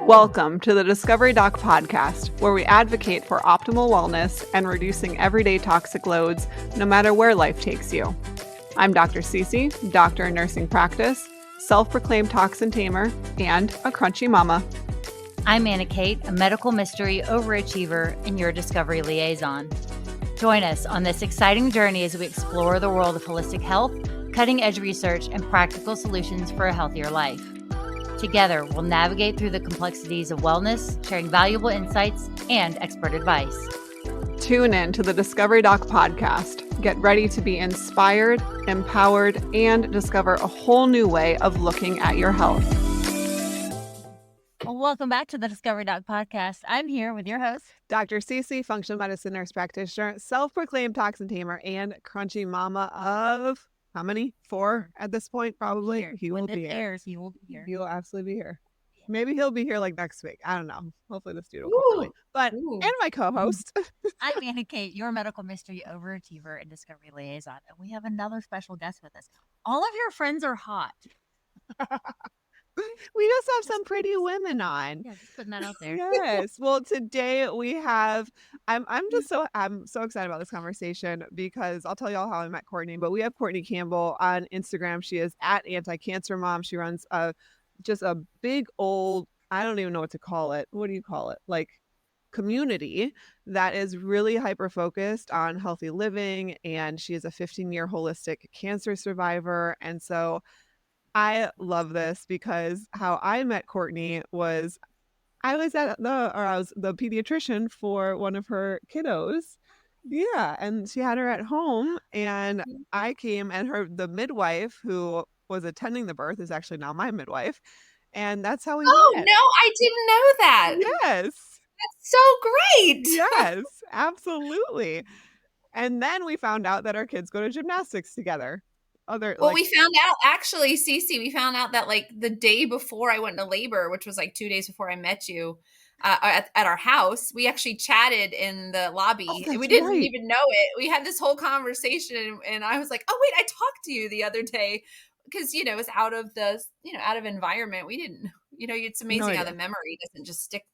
Welcome to the Discovery Doc podcast, where we advocate for optimal wellness and reducing everyday toxic loads, no matter where life takes you. I'm Dr. Cece, doctor in nursing practice, self-proclaimed toxin tamer, and a crunchy mama. I'm Anna Kate, a medical mystery overachiever and your discovery liaison. Join us on this exciting journey as we explore the world of holistic health, cutting-edge research, and practical solutions for a healthier life. Together, we'll navigate through the complexities of wellness, sharing valuable insights and expert advice. Tune in to the Discovery Doc podcast. Get ready to be inspired, empowered, and discover a whole new way of looking at your health. Well, welcome back to the Discovery Doc podcast. I'm here with your host, Dr. Cece, functional medicine nurse practitioner, self-proclaimed toxin tamer, and crunchy mama of how many? 4 at this point, probably. He will be here. He will be here. He will absolutely be here. Maybe he'll be here like next week. I don't know. Hopefully this dude will come early. But and my co-host. I'm Anna Kate, your medical mystery overachiever and discovery liaison, and we have another special guest with us. All of your friends are hot. We just have some pretty women on. Yeah, just putting that out there. Yes. Well, today we have. I'm so excited about this conversation because I'll tell y'all how I met Cortney. But we have Cortney Campbell on Instagram. She is at Anti-Cancer Mom. She runs just a big old. I don't even know what to call it. What do you call it? Like community that is really hyper focused on healthy living, and she is a 15-year holistic cancer survivor, and so. I love this because how I met Cortney was I was the pediatrician for one of her kiddos. Yeah, and she had her at home, and I came, and the midwife who was attending the birth is actually now my midwife, and that's how we met. Oh, no, I didn't know that. Yes. That's so great. Yes, absolutely. And then we found out that our kids go to gymnastics together. We found out, actually, Cece, we found out that like the day before I went into labor, which was like 2 days before I met you at our house, we actually chatted in the lobby. We didn't even know it. We had this whole conversation and I was like, oh, wait, I talked to you the other day because, it was out of environment. We didn't, it's amazing how the memory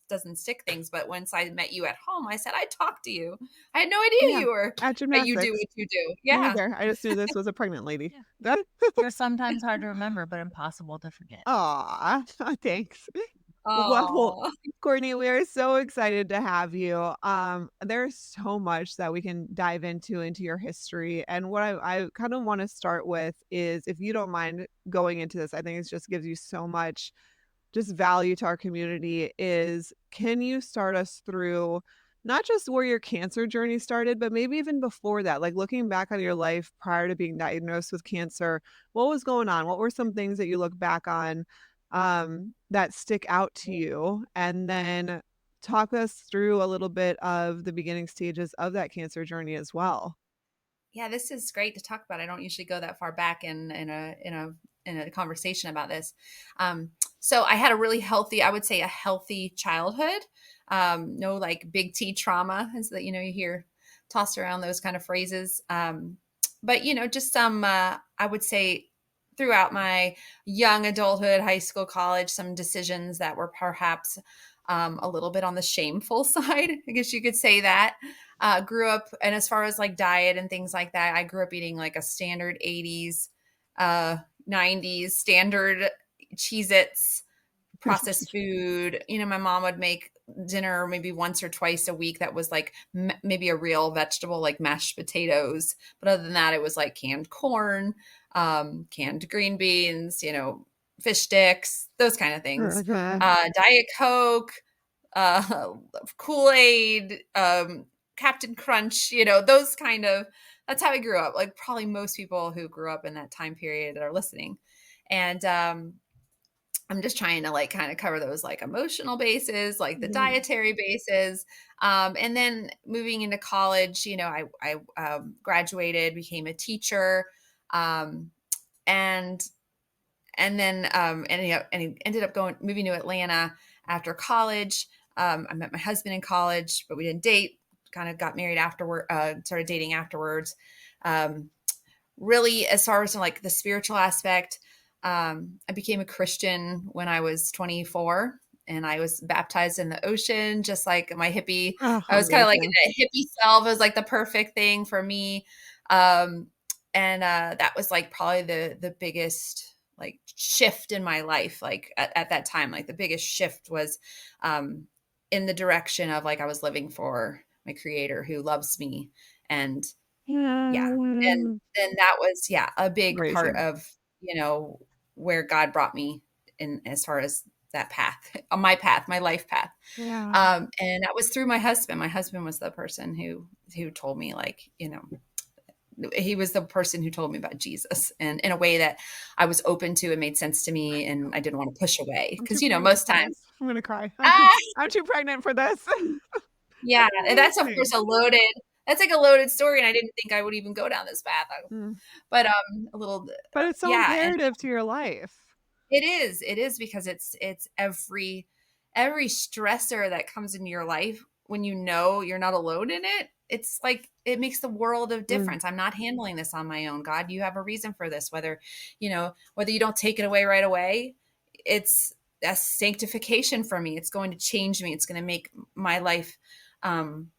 doesn't stick things. But once I met you at home, I said, I talked to you. I had no idea you were at gymnastics. You do what you do. Yeah. I just knew this was a pregnant lady. Yeah. You're sometimes hard to remember, but impossible to forget. Aw, thanks. Well, Cortney, we are so excited to have you. There's so much that we can dive into your history. And what I kind of want to start with is, if you don't mind going into this, I think it just gives you so much just value to our community, is can you start us through not just where your cancer journey started, but maybe even before that, like looking back on your life prior to being diagnosed with cancer, what was going on? What were some things that you look back on that stick out to you? And then talk us through a little bit of the beginning stages of that cancer journey as well. Yeah, this is great to talk about. I don't usually go that far back in a conversation about this. So I had a really healthy, I would say a healthy childhood. No like big T trauma, is that, you hear tossed around those kind of phrases. But, just some, I would say throughout my young adulthood, high school, college, some decisions that were perhaps a little bit on the shameful side, I guess you could say that. Grew up, and as far as like diet and things like that, I grew up eating like a standard 80s, 90s standard Cheez-Its, processed food. My mom would make dinner maybe once or twice a week that was like maybe a real vegetable, like mashed potatoes. But other than that, it was like canned corn, canned green beans, fish sticks, those kind of things. Diet Coke, Kool-Aid, Captain Crunch, those kind of, that's how I grew up. Like probably most people who grew up in that time period that are listening. And I'm just trying to like kind of cover those like emotional bases, like the dietary bases. And then moving into college, I graduated, became a teacher, and then ended up moving to Atlanta after college. I met my husband in college, but we didn't date. Kind of got married afterward, started dating afterwards. Really, as far as like the spiritual aspect, I became a Christian when I was 24. and I was baptized in the ocean, just like my hippie. Oh, I was kind of like amazing. a hippie self. It was like the perfect thing for me. Um, and that was like probably the biggest like shift in my life. Like at that time, like the biggest shift was in the direction of like I was living for my creator who loves me. And yeah, and Mm, then that was, yeah, a big part amazing. of, where God brought me in as far as that path, on my path, my life path. Yeah. And that was through my husband. My husband was the person who told me, like, he was the person who told me about Jesus, and in a way that I was open to and made sense to me, and I didn't want to push away I'm because too pregnant most for times, this. I'm gonna cry. ah, I'm too pregnant for this. yeah, That's and that's of amazing. course that's like a loaded story, and I didn't think I would even go down this path. Mm. But a little, But it's so yeah, and imperative to your life. it is because it's every stressor that comes into your life when you're not alone in it. It's like it makes the world of Mm. difference. I'm not handling this on my own. God, you have a reason for this. Whether you don't take it away right away, it's a sanctification for me. It's going to change me. It's going to make my life um,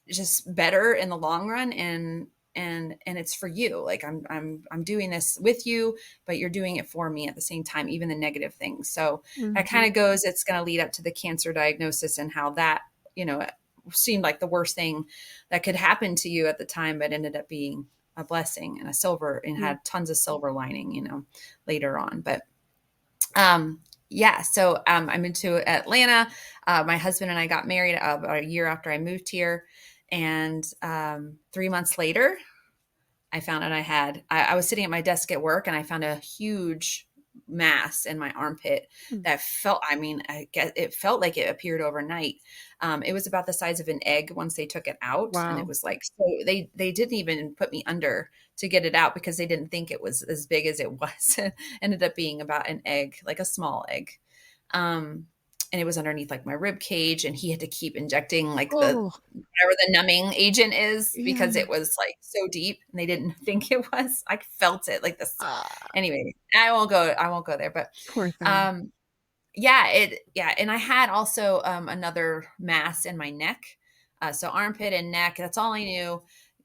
just better in the long run, and it's for you. Like I'm doing this with you, but you're doing it for me at the same time, even the negative things. So that kind Mhm. of goes, it's going to lead up to the cancer diagnosis and how that, seemed like the worst thing that could happen to you at the time, but ended up being a blessing and and Mm. had tons of silver lining, later on. But yeah, so I'm into Atlanta. My husband and I got married about a year after I moved here. And 3 months later, I found out I was sitting at my desk at work, and I found a huge mass in my armpit Mm. that felt, I mean, I guess it felt like it appeared overnight. It was about the size of an egg once they took it out. And it Wow. was like, so they didn't even put me under to get it out because they didn't think it was as big as it was. It ended up being about an egg, like a small egg. Um, and it was underneath like my rib cage, and he had to keep injecting like the Oh, whatever the numbing agent is because yeah. it was like so deep and they didn't think it was. I felt it like this. Ah, Anyway, I won't go there, but poor thing. um yeah, and I had also another mass in my neck. So armpit and neck, that's all I knew.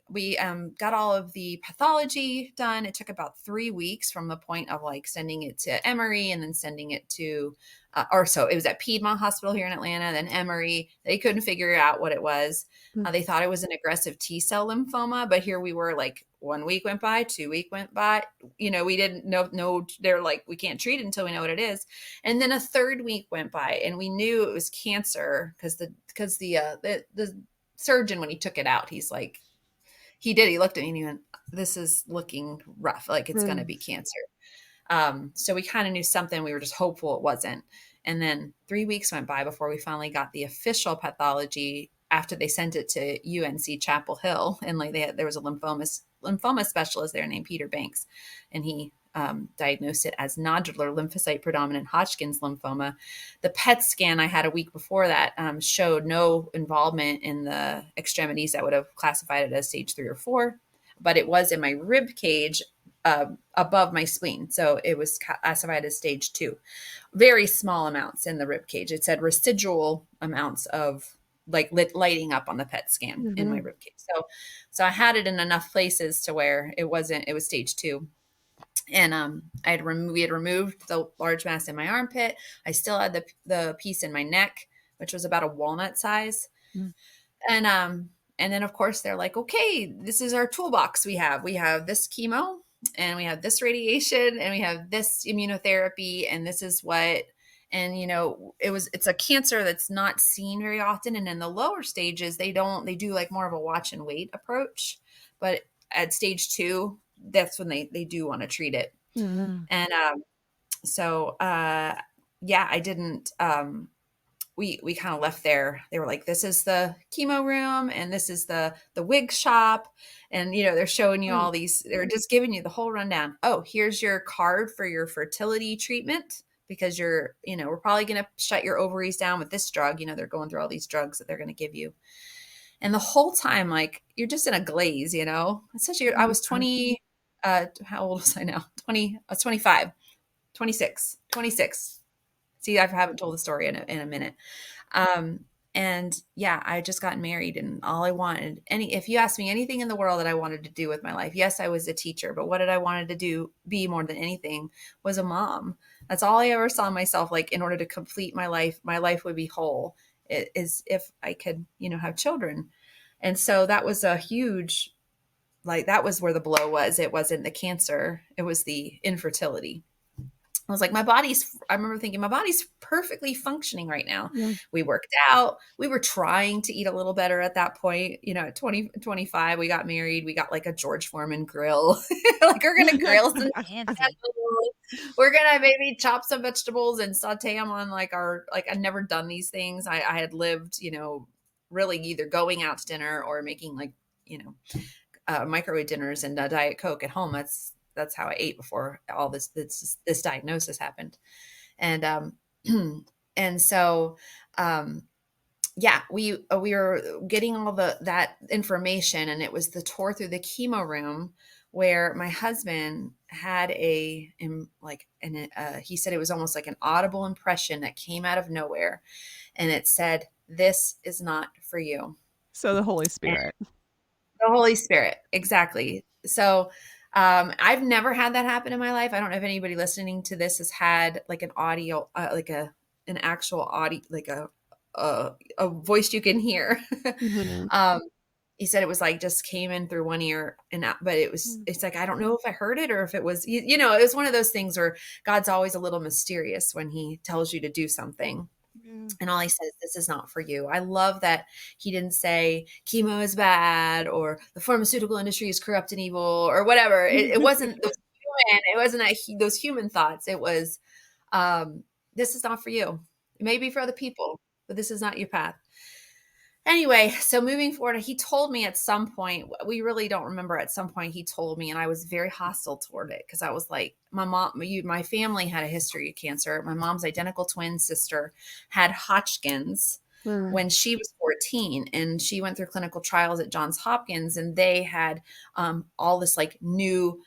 We got all of the pathology done. It took about 3 weeks from the point of like sending it to Emory and then sending it to, or so it was at Piedmont Hospital here in Atlanta, then Emory. They couldn't figure out what it was. Mm. They thought it was an aggressive T cell lymphoma, but here we were like 1 week went by, 2 week went by. We didn't know. No, they're like, we can't treat it until we know what it is. And then a third week went by, and we knew it was cancer because the surgeon, when he took it out, he's like, he looked at me and he went, "This is looking rough. Like it's going to Mm. be cancer." So we kind of knew something. We were just hopeful it wasn't. And then 3 weeks went by before we finally got the official pathology after they sent it to UNC Chapel Hill. And like there was a lymphoma specialist there named Peter Banks, and he diagnosed it as nodular lymphocyte predominant Hodgkin's lymphoma. The PET scan I had a week before that showed no involvement in the extremities that would have classified it as stage 3 or 4, but it was in my rib cage above my spleen. So it was classified as stage 2. Very small amounts in the rib cage. It said residual amounts of like lighting up on the PET scan in my Mhm. rib cage. So I had it in enough places to where it was stage 2. And we had removed the large mass in my armpit. I still had the piece in my neck, which was about a walnut size. Mm. And then of course they're like, okay, this is our toolbox. We have this chemo, and we have this radiation, and we have this immunotherapy, and this is what. And it's a cancer that's not seen very often, and in the lower stages they do like more of a watch and wait approach, but at stage 2, that's when they do want to treat it. Mhm. And so yeah, I didn't we kind of left there. They were like, this is the chemo room, and this is the wig shop. And, they're showing you Mm. all these, they're just giving you the whole rundown. Oh, here's your card for your fertility treatment, because we're probably going to shut your ovaries down with this drug. They're going through all these drugs that they're going to give you. And the whole time, like, you're just in a glaze, especially I was Yeah. 20, how old was I now? 20, I was 25, 26, 26. See, I haven't told the story in a minute. Um, and yeah, I just got married, and all I wanted, if you asked me anything in the world that I wanted to do with my life, yes, I was a teacher, but what did I wanted to be more than anything was a mom. That's all I ever saw myself, like, in order to complete my life would be whole, is if I could, have children. And so that was a huge, like, that was where the blow was. It wasn't the cancer, it was the infertility. I was like, I remember thinking, my body's perfectly functioning right now. Yeah. We worked out. We were trying to eat a little better at that point. At 20, 25, we got married. We got like a George Foreman grill. Like, we're going to grill some Fancy. vegetables. We're going to maybe chop some vegetables and saute them on I'd never done these things. I had lived, really either going out to dinner or making microwave dinners and a Diet Coke at home. That's how I ate before all this diagnosis happened. And and so yeah, we were getting all that information, and it was the tour through the chemo room where my husband had he said it was almost like an audible impression that came out of nowhere, and it said, "This is not for you." So the Holy Spirit. The Holy Spirit. Exactly. So I've never had that happen in my life. I don't know if anybody listening to this has had like an audio, an actual audio, like a voice you can hear. Mhm. He said it was like just came in through one ear and out, but it's like, I don't know if I heard it or if it was, it was one of those things where God's always a little mysterious when he tells you to do something. Yeah. And all he says, this is not for you. I love that he didn't say chemo is bad or the pharmaceutical industry is corrupt and evil or whatever. It wasn't those human, it wasn't those human thoughts. It was, this is not for you. It may be for other people, but this is not your path. Anyway, so moving forward, he told me at some point, we really don't remember, at some point he told me, and I was very hostile toward it because I was like, my family had a history of cancer. My mom's identical twin sister had Hodgkin's when she was 14, and she went through clinical trials at Johns Hopkins, and they had all this like new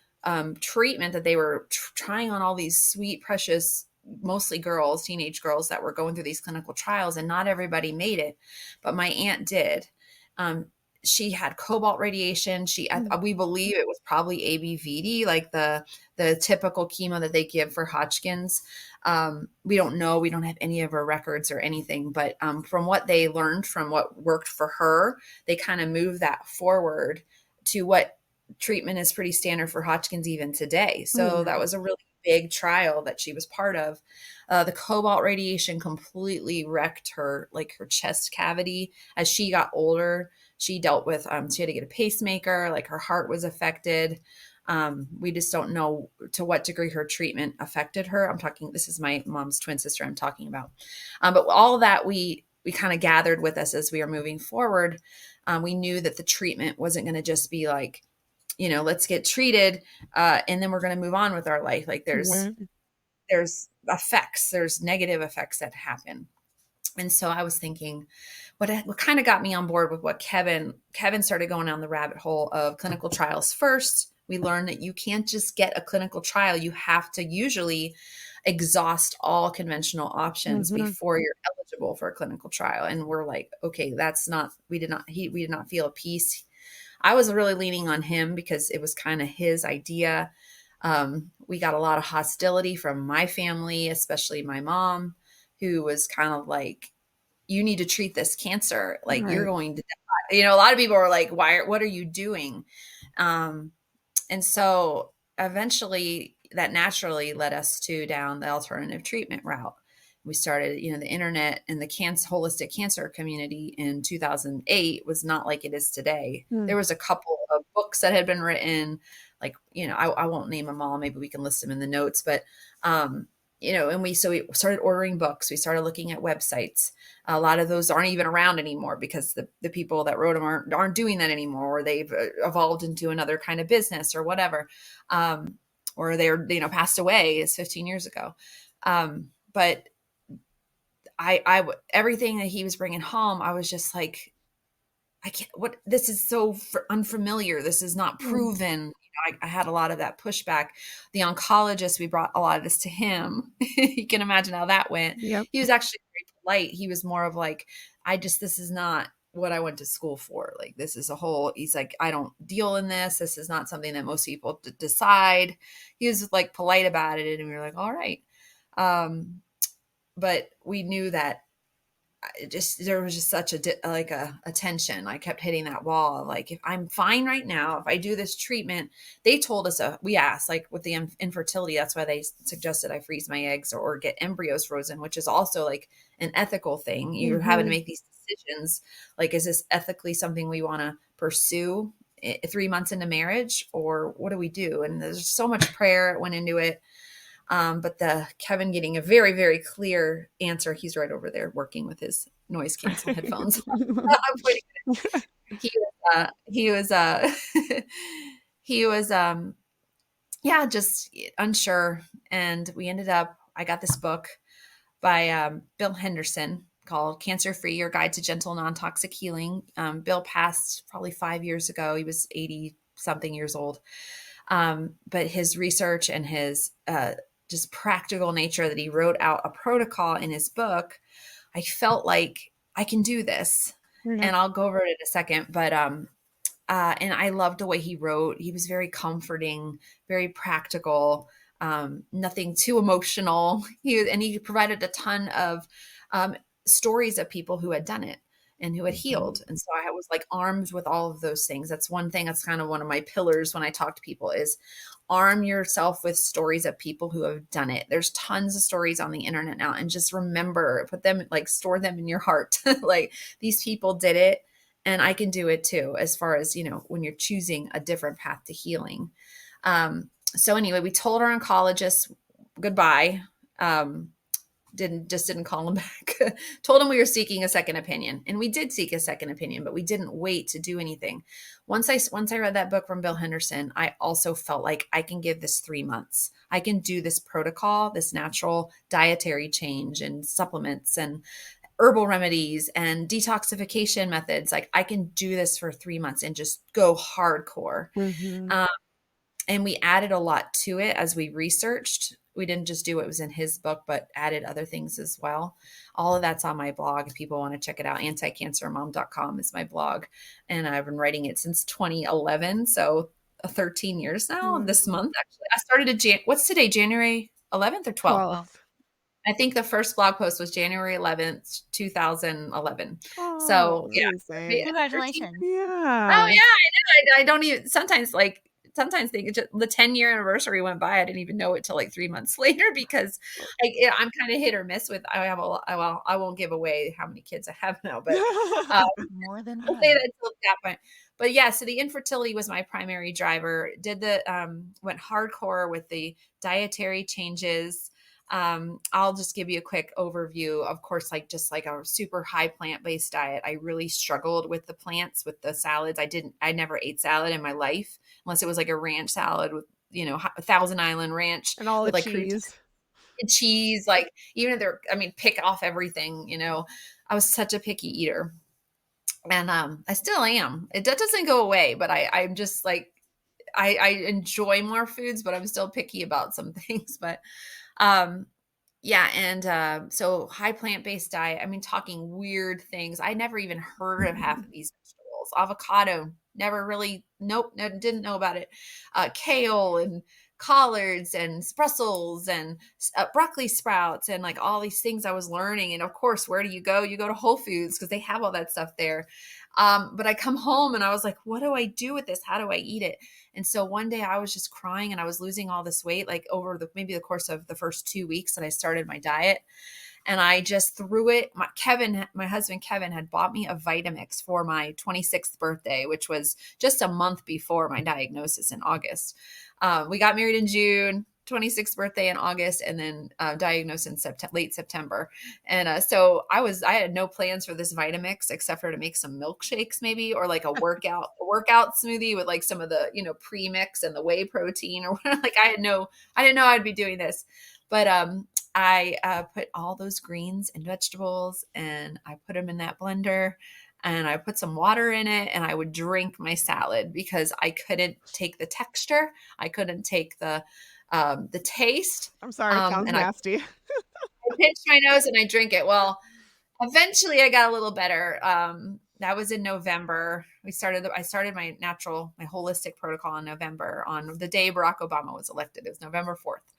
treatment that they were trying on all these sweet, precious, mostly girls, teenage girls that were going through these clinical trials, and not everybody made it, but my aunt did. She had cobalt radiation. We believe it was probably ABVD, like the typical chemo that they give for Hodgkin's. We don't know. We don't have any of her records or anything, but from what they learned from what worked for her, they kind of moved that forward to what treatment is pretty standard for Hodgkin's even today. So that was a really big trial that she was part of. The cobalt radiation completely wrecked her chest cavity. As she got older, she dealt with, she had to get a pacemaker, like her heart was affected. We just don't know to what degree her treatment affected her. This is my mom's twin sister I'm talking about. But all of that we kind of gathered with us as we were moving forward. We knew that the treatment wasn't going to just be like, let's get treated, and then we're going to move on with our life. Like there's effects, there's negative effects that happen. And so I was thinking, what kind of got me on board with what Kevin started going down the rabbit hole of clinical trials. First, we learned that you can't just get a clinical trial. You have to usually exhaust all conventional options before you're eligible for a clinical trial. And we're like, okay, we did not feel a peace. I was really leaning on him because it was kind of his idea. We got a lot of hostility from my family, especially my mom, who was kind of like, you need to treat this cancer. Like you're going to die. A lot of people were like, what are you doing? And so eventually that naturally led us down the alternative treatment route. We started, the internet and the holistic cancer community in 2008 was not like it is today. There was a couple of books that had been written, like, I won't name them all. Maybe we can list them in the notes, but, and we started ordering books. We started looking at websites. A lot of those aren't even around anymore because the people that wrote them aren't doing that anymore, or they've evolved into another kind of business or whatever. Or they're, passed away. It's 15 years ago. But everything that he was bringing home, I was just like, I can't, this is so unfamiliar. This is not proven. I had a lot of that pushback. The oncologist, we brought a lot of this to him. You can imagine how that went. Yep. He was actually very polite. He was more of like, this is not what I went to school for. Like, this is he's like, I don't deal in this. This is not something that most people decide. He was like polite about it. And we were like, all right. But we knew that there was just such a tension. I kept hitting that wall. Like, if I'm fine right now, if I do this treatment, they told us, we asked, like with the infertility, that's why they suggested I freeze my eggs or get embryos frozen, which is also like an ethical thing. You're having to make these decisions. Like, is this ethically something we want to pursue 3 months into marriage, or what do we do? And there's so much prayer that went into it. But Kevin getting a very, very clear answer. He's right over there working with his noise cancel headphones. He was, yeah, just unsure. And we ended up, I got this book by Bill Henderson called Cancer Free, Your Guide to Gentle Non-Toxic Healing. Bill passed probably 5 years ago. He was 80 something years old. But his research and his just practical nature that he wrote out a protocol in his book, I felt like I can do this. And I'll go over it in a second. But and I loved the way he wrote. He was very comforting, very practical, nothing too emotional. He provided a ton of stories of people who had done it and who had healed. And so I was like armed with all of those things. That's one thing that's kind of one of my pillars when I talk to people is arm yourself with stories of people who have done it. There's tons of stories on the internet now, and just remember, put them, like, store them in your heart. Like, these people did it and I can do it too, as far as, when you're choosing a different path to healing. So anyway, we told our oncologist goodbye. Didn't call him back. Told him we were seeking a second opinion, and we did seek a second opinion, but we didn't wait to do anything. Once I read that book from Bill Henderson, I also felt like I can give this 3 months. I can do this protocol, this natural dietary change and supplements and herbal remedies and detoxification methods. Like, I can do this for 3 months and just go hardcore. And we added a lot to it as we researched. We didn't just do what was in his book, but added other things as well. All of that's on my blog. If people want to check it out, anticancermom.com is my blog. And I've been writing it since 2011. So 13 years now. This month, actually. I started what's today? January 11th or 12th? I think the first blog post was January 11th, 2011. So yeah. Congratulations. Yeah. Oh yeah, I don't even sometimes think the 10-year anniversary went by. I didn't even know it till like 3 months later, because I'm kind of hit or miss with, I have I won't give away how many kids I have now, but more than I'll say that till that point. But yeah, so the infertility was my primary driver. Went hardcore with the dietary changes. I'll just give you a quick overview. Of course, just like a super high plant-based diet. I really struggled with the plants, with the salads. I never ate salad in my life, unless it was like a ranch salad with, Thousand Island ranch and all with the like cheese. Like, even pick off everything, I was such a picky eater, and I still am. That doesn't go away, but I'm just like, I enjoy more foods, but I'm still picky about some things. But yeah. And so high plant-based diet, talking weird things. I never even heard of half of these vegetables. Avocado, never really, nope, didn't know about it. Kale and collards and Brussels and broccoli sprouts and like all these things I was learning. And of course, where do you go? You go to Whole Foods because they have all that stuff there. But I come home and I was like, what do I do with this? How do I eat it? And so one day I was just crying and I was losing all this weight, like over maybe the course of the first 2 weeks that I started my diet. And I just threw it. My husband, Kevin, had bought me a Vitamix for my 26th birthday, which was just a month before my diagnosis in August. We got married in June, 26th birthday in August, and then diagnosed in late September. And so I had no plans for this Vitamix except for to make some milkshakes maybe, or like a workout smoothie with like some of the, pre-mix and the whey protein or whatever. Like, I didn't know I'd be doing this. But I put all those greens and vegetables and I put them in that blender. and I put some water in it, and I would drink my salad because I couldn't take the texture. I couldn't take the taste. I'm sorry, it sounds And I nasty. pinch my nose and I drink it. Well, eventually I got a little better. That was in November. I started my holistic protocol in November, on the day Barack Obama was elected. It was November 4th.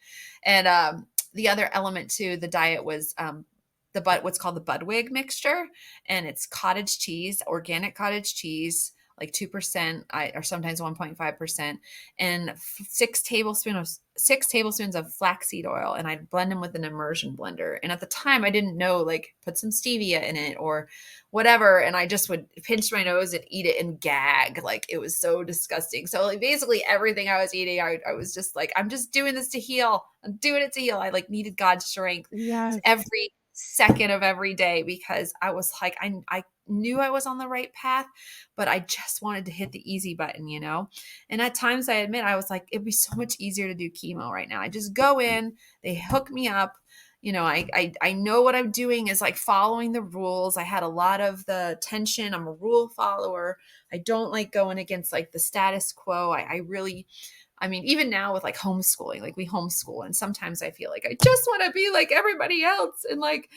And the other element to the diet was what's called the Budwig mixture. And it's cottage cheese, organic cottage cheese, like 2%, or sometimes 1.5%, and 6 tablespoons of flaxseed oil. And I'd blend them with an immersion blender. And at the time I didn't know, like, put some stevia in it or whatever. And I just would pinch my nose and eat it and gag. Like, it was so disgusting. So, like, basically everything I was eating, I was just like, I'm just doing this to heal. I'm doing it to heal. I, like, needed God's strength Yes. every second of every day, because I was like, I knew I was on the right path, but I just wanted to hit the easy button, you know? And at times I admit, I was like, it'd be so much easier to do chemo right now. I just go in, they hook me up. You know, I know what I'm doing is like following the rules. I had a lot of the tension. I'm a rule follower. I don't like going against like the status quo. I mean, even now with like homeschooling, like we homeschool, and sometimes I feel like I just want to be like everybody else and like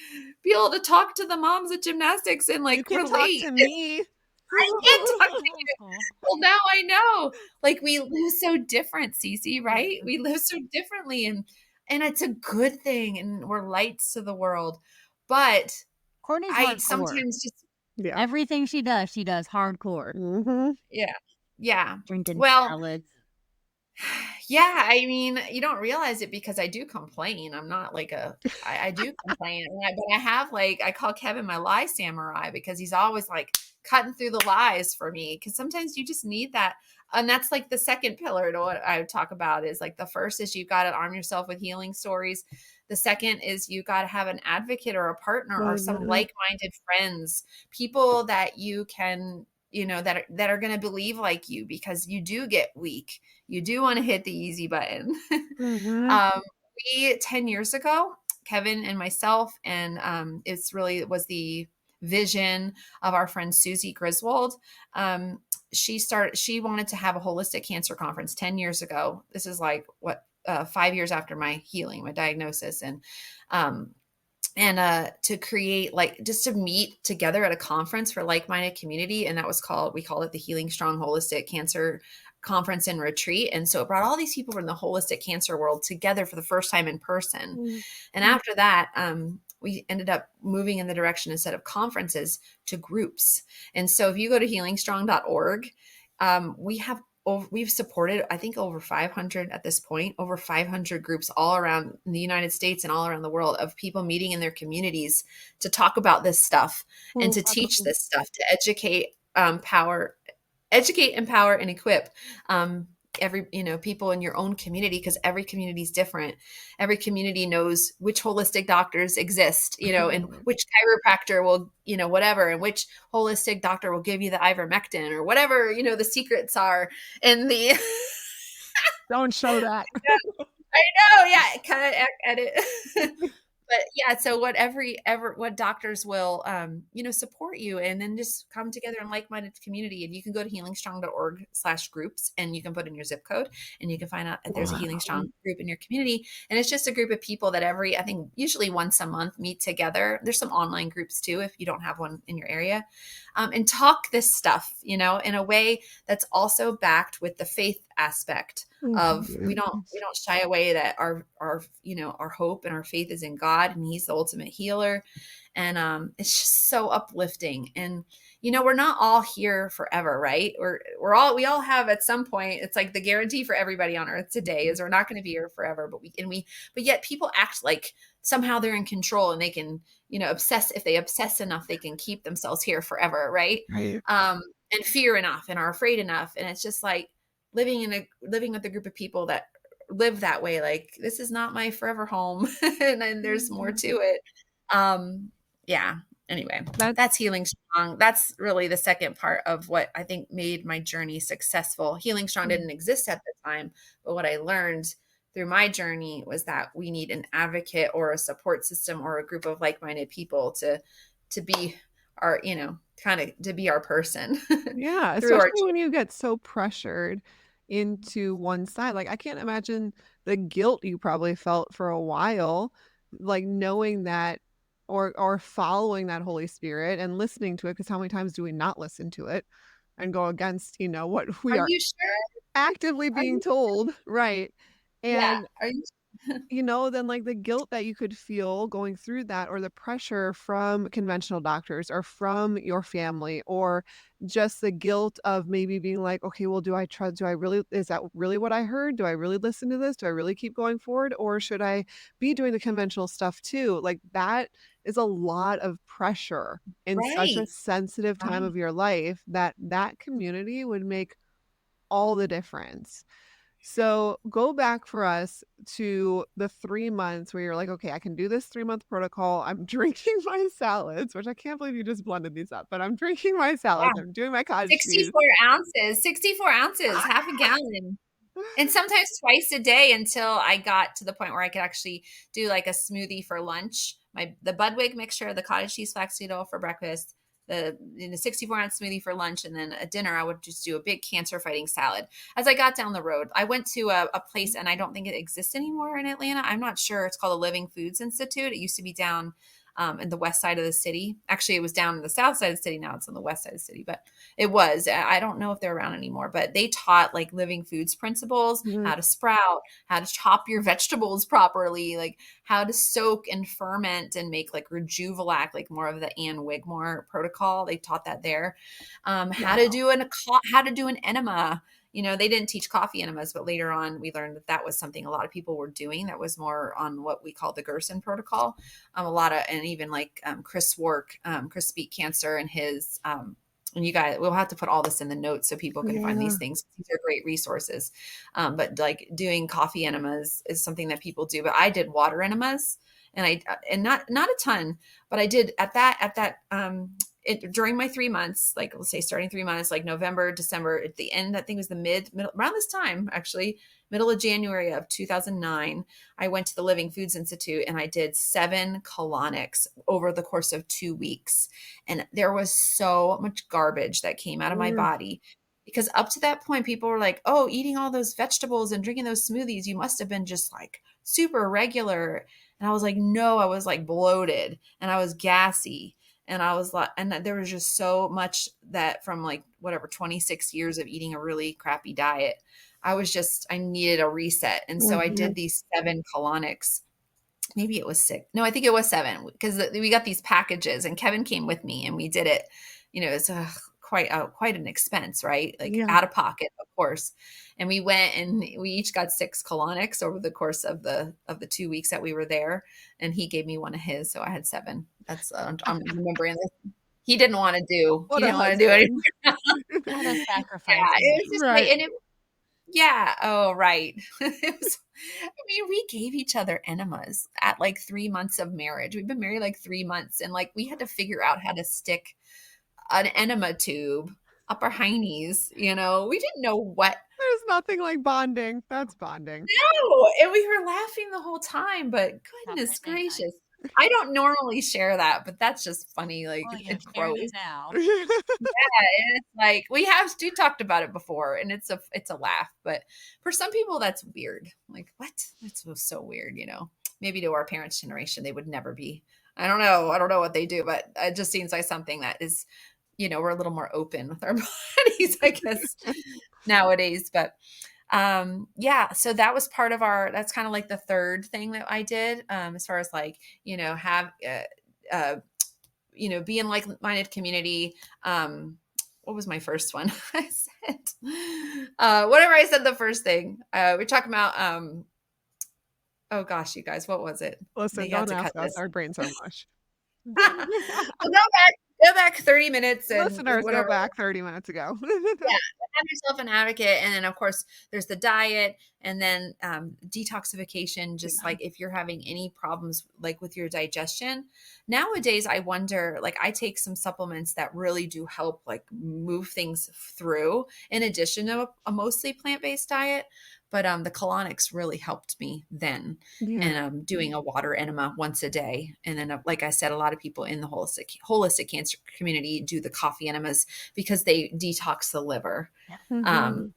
be able to talk to the moms at gymnastics and like You can talk relate. to me. I can't talk to you. Well, now I know. Like, we live so different, Cece, right? We live so differently, and it's a good thing, and we're lights to the world. But Courtney's I hardcore. sometimes just Yeah. Everything she does hardcore. Mm-hmm. yeah. Drinking Well, salads. yeah, I mean, you don't realize it because I do complain. I'm not like I do complain, but I have, like, I call Kevin my lie samurai because he's always like cutting through the lies for me. Cause sometimes you just need that. And that's like the second pillar to what I would talk about. Is like, the first is you got to arm yourself with healing stories. The second is you got to have an advocate or a partner or some like-minded friends, people that you can, you know, that are going to believe like you, because you do get weak. You do want to hit the easy button. We 10 years ago, Kevin and myself, and it was the vision of our friend Susie Griswold. She wanted to have a holistic cancer conference 10 years ago. This is like 5 years after my healing, my diagnosis, and to create, like, just to meet together at a conference for like-minded community. And we called it the Healing Strong Holistic Cancer Conference and Retreat. And so it brought all these people from the holistic cancer world together for the first time in person. And after that, we ended up moving in the direction, instead of conferences, to groups. And so if you go to healingstrong.org, we've supported, I think, over 500 at this point, over 500 groups all around the United States and all around the world, of people meeting in their communities to talk about this stuff and to teach this stuff, to educate, empower, and equip people in your own community, because every community is different. Every community knows which holistic doctors exist, and which chiropractor will, whatever, and which holistic doctor will give you the ivermectin or whatever, the secrets are. And the Don't show that. I know, yeah, kind of edit. But yeah, so what doctors will, support you, and then just come together in like-minded community. And you can go to healingstrong.org/groups, and you can put in your zip code, and you can find out if there's a Healing Strong group in your community. And it's just a group of people that I think usually once a month, meet together. There's some online groups too, if you don't have one in your area, and talk this stuff, in a way that's also backed with the faith aspect of, we don't shy away, that our hope and our faith is in God, and He's the ultimate healer. And it's just so uplifting. And we're not all here forever, right? We all have, at some point, it's like the guarantee for everybody on earth today is we're not going to be here forever. But yet people act like somehow they're in control, and they can, if they obsess enough, they can keep themselves here forever, right? And fear enough, and are afraid enough. And it's just like living with a group of people that live that way. Like, this is not my forever home. And then there's more to it. Yeah. Anyway, that's Healing Strong. That's really the second part of what I think made my journey successful. Healing Strong didn't exist at the time, but what I learned through my journey was that we need an advocate or a support system or a group of like-minded people to be kind of to be our person Yeah, through our. especially when you get so pressured into one side. Like, I can't imagine the guilt you probably felt for a while, like, knowing that or following that Holy Spirit and listening to it. Because how many times do we not listen to it and go against, what we Are are you sure? actively Are being you? told, right? Yeah. And Are you? then like the guilt that you could feel going through that, or the pressure from conventional doctors or from your family, or just the guilt of maybe being like, okay, well, do I trust? Do I really, is that really what I heard? Do I really listen to this? Do I really keep going forward? Or should I be doing the conventional stuff too? Like that is a lot of pressure in such a Right. sensitive time Right. of your life that community would make all the difference. So go back for us to the 3 months where you're like, "Okay, I can do this 3-month protocol. I'm drinking my salads," which I can't believe you just blended these up, but I'm drinking my salads, Yeah. I'm doing my cottage cheese. 64 ounces, half a gallon. And sometimes twice a day until I got to the point where I could actually do like a smoothie for lunch. The Budwig mixture, the cottage cheese flaxseed oil for breakfast, the 64-ounce smoothie for lunch, and then a dinner. I would just do a big cancer fighting salad. As I got down the road, I went to a place, and I don't think it exists anymore in Atlanta. I'm not sure. It's called the Living Foods Institute. It used to be down in the west side of the city. Actually, it was down in the south side of the city. Now it's on the west side of the city, but it was. I don't know if they're around anymore, but they taught like living foods principles, Mhm. how to sprout, how to chop your vegetables properly, like how to soak and ferment and make like Rejuvelac, like more of the Ann Wigmore protocol. They taught that there. Wow. How to do an enema. They didn't teach coffee enemas, but later on we learned that was something a lot of people were doing. That was more on what we call the Gerson protocol. A lot of, and even like Chris Speak Cancer and his, and you guys, we'll have to put all this in the notes so people can find Yeah. these things. These are great resources. But like doing coffee enemas is something that people do. But I did water enemas, and not a ton, but I did during my 3 months, like let's say starting 3 months, like November, December, at the end, I think it was the middle, around this time, actually, middle of January of 2009, I went to the Living Foods Institute and I did 7 colonics over the course of 2 weeks. And there was so much garbage that came out of my Mm. body because up to that point, people were like, oh, eating all those vegetables and drinking those smoothies, you must have been just like super regular. And I was like, no, I was like bloated and I was gassy. And I was like, and there was just so much that from like whatever 26 years of eating a really crappy diet, I needed a reset. And so I Mhm. did these 7 colonics. Maybe it was 6. No, I think it was 7 because we got these packages and Kevin came with me and we did it. It's quite an expense, right? Like Yeah. out of pocket, of course. And we went and we each got 6 colonics over the course of the 2 weeks that we were there. And he gave me one of his, so I had 7. That's I'm remembering this. He didn't want to do. He What a didn't want to do it. husband. What a Yeah, sacrificing. it was just like, Right. and it, yeah. Oh, right. It was. I mean, we gave each other enemas at like 3 months of marriage. We've been married like 3 months, and like we had to figure out how to stick an enema tube up our heinies. We didn't know what. There's nothing like bonding. That's bonding. No, and we were laughing the whole time. But Not for goodness date night. gracious, I don't normally share that, but that's just funny. Like Well, you've it's shared gross. it now. And it's like we have talked about it before, and it's a laugh. But for some people, that's weird. Like what? That's so weird. Maybe to our parents' generation, they would never be. I don't know. I don't know what they do, but it just seems like something that is, we're a little more open with our bodies, I guess, nowadays. But yeah, so that was part of that's kind of like the third thing that I did, as far as like, have be in like-minded community. What was my first one? I said, whatever I said, the first thing, we're talking about, oh gosh, you guys, what was it? Listen, They had don't to cut ask us. this. Our brains are mush. Well, go back 30 minutes and Listeners, go whatever. back 30 minutes ago. Yeah, have yourself an advocate, and then of course there's the diet, and then detoxification. Just Yeah. like if you're having any problems like with your digestion, nowadays I wonder. Like I take some supplements that really do help like move things through, in addition to a mostly plant-based diet. the colonics really helped me then. Yeah. And doing a water enema once a day. And then, like I said, a lot of people in the holistic cancer community do the coffee enemas because they detox the liver. Um, Mhm.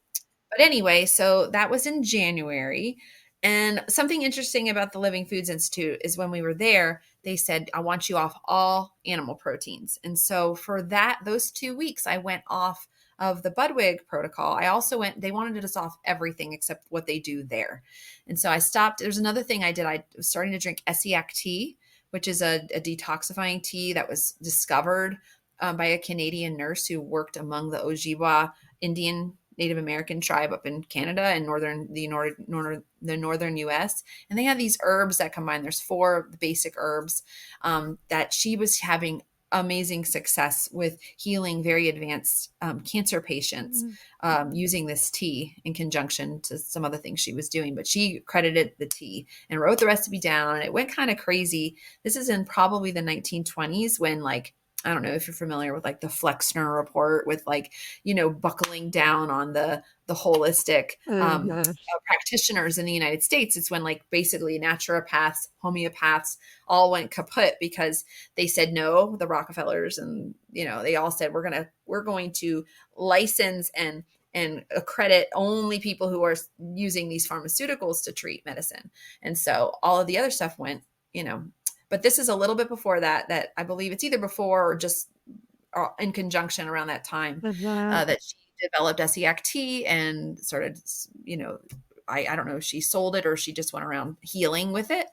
but anyway, so that was in January. And something interesting about the Living Foods Institute is when we were there, they said, I want you off all animal proteins. And so for those 2 weeks, I went off of the Budwig protocol. I also they wanted us off everything except what they do there. And so I stopped. There's another thing I did. I was starting to drink Essiac tea, which is a detoxifying tea that was discovered by a Canadian nurse who worked among the Ojibwa Indian Native American tribe up in Canada and the northern U.S. And they have these herbs that combine. There's 4 basic herbs that she was having amazing success with healing very advanced cancer patients Mhm. using this tea in conjunction to some other things she was doing. But she credited the tea and wrote the recipe down. And it went kind of crazy. This is in probably the 1920s when, like, I don't know if you're familiar with like the Flexner report with, like, buckling down on the holistic Mhm. practitioners in the United States. It's when, like, basically naturopaths, homeopaths all went kaput because they said no, the Rockefellers, and they all said we're going to license and accredit only people who are using these pharmaceuticals to treat medicine. And so all of the other stuff went, but this is a little bit before that I believe it's either before or just in conjunction around that time Mhm. that she developed Essiac tea and started, I don't know if she sold it or she just went around healing with it.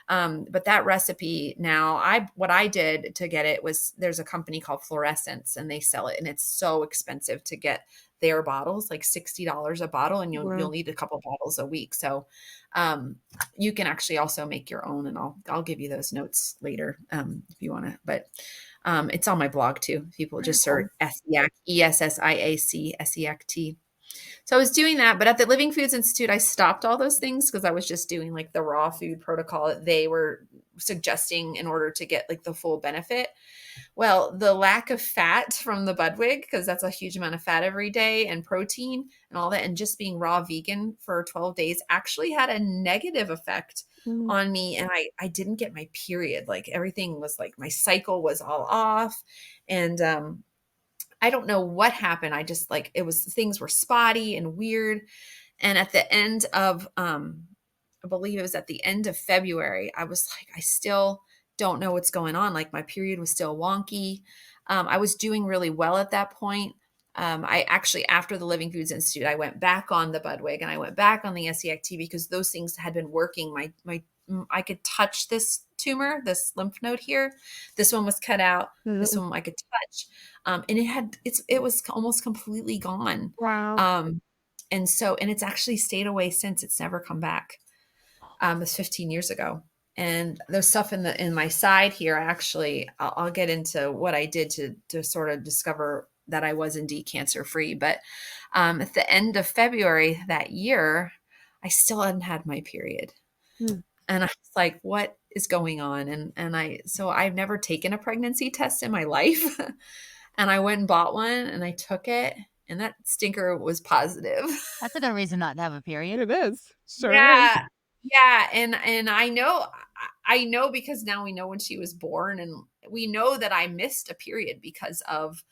But that recipe now, what I did to get it was, there's a company called Fluorescence and they sell it, and it's so expensive to get their bottles, like $60 a bottle, and you'll Wow. need a couple bottles a week. So you can actually also make your own, and I'll give you those notes later if you want to. But it's on my blog too. People Very just search cool. Essiac, Essiac, Essiac tea. So I was doing that, but at the Living Foods Institute, I stopped all those things because I was just doing like the raw food protocol that they were suggesting in order to get like the full benefit. Well, the lack of fat from the Budwig, because that's a huge amount of fat every day, and protein and all that, and just being raw vegan for 12 days actually had a negative effect Mhm. on me. And I didn't get my period. Like, everything was like, my cycle was all off. And I don't know what happened. I just, like, things were spotty and weird. And at the end of, I believe it was at the end of February, I was like, I still don't know what's going on. Like, my period was still wonky. I was doing really well at that point. I actually, after the Living Foods Institute, I went back on the Budwig and I went back on the SEACT because those things had been working. I could touch this tumor, this lymph node here. This one was cut out. This Mhm. one I could touch, and it was almost completely gone. Wow. Um, and it's actually stayed away since. It's never come back. It's 15 years ago. And there's stuff in my side here. Actually, I'll get into what I did to sort of discover that I was indeed cancer free. But at the end of February that year, I still hadn't had my period, Mm. and I was like, "What is going on?" So I've never taken a pregnancy test in my life, and I went and bought one, and I took it, and that stinker was positive. That's a good reason not to have a period. It is. Sure is. Yeah. Yeah, and I know because now we know when she was born, and we know that I missed a period because of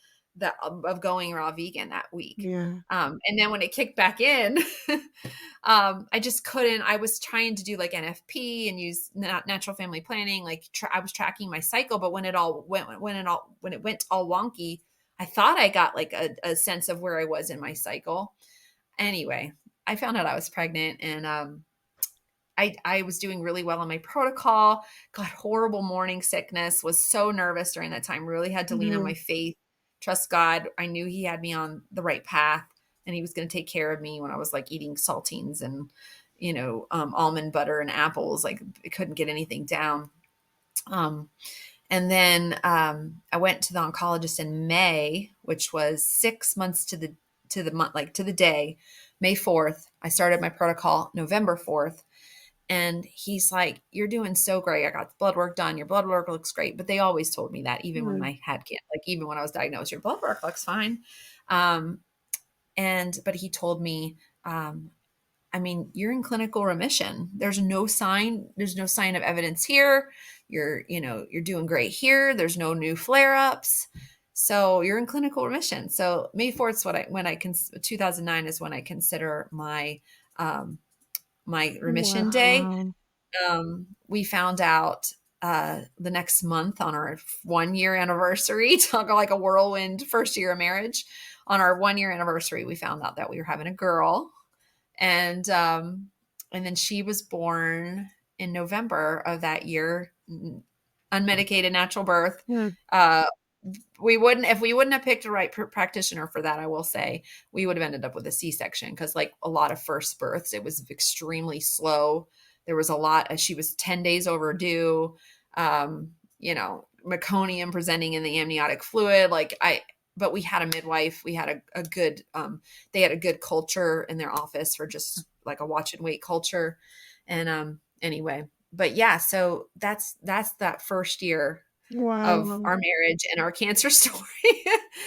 going raw vegan that week. Yeah. And then when it kicked back in, I just couldn't. I was trying to do like NFP and use natural family planning. Like, I was tracking my cycle, but when it went all wonky, I thought I got like a sense of where I was in my cycle. Anyway, I found out I was pregnant, and I was doing really well on my protocol, got horrible morning sickness, was so nervous during that time, really had to lean on my Mhm. faith, trust God. I knew he had me on the right path, and he was going to take care of me when I was like eating saltines and, almond butter and apples. Like, I couldn't get anything down. And then I went to the oncologist in May, which was 6 months to the month, like to the day, May 4th. I started my protocol November 4th. And he's like, "You're doing so great. I got the blood work done. Your blood work looks great." But they always told me that, even when Mm. I had cancer, like even when I was diagnosed, your blood work looks fine. But he told me, I mean, you're in clinical remission. There's no sign of evidence here. You're doing great here. There's no new flare-ups. So you're in clinical remission. So May 4th is 2009 is when I consider um, my remission day. Wow. We found out the next month on our 1 year anniversary, talk like a whirlwind first year of marriage. On our 1 year anniversary, we found out that we were having a girl, and then she was born in November of that year, unmedicated natural birth. Hmm. If we wouldn't have picked the right practitioner for that, I will say we would have ended up with a C-section, because like a lot of first births, it was extremely slow. There was a lot. She was 10 days overdue. Meconium presenting in the amniotic fluid. But we had a midwife. We had a good. They had a good culture in their office for just like a watch and wait culture. And anyway, but yeah, so that's that first year of Wow. our marriage and our cancer story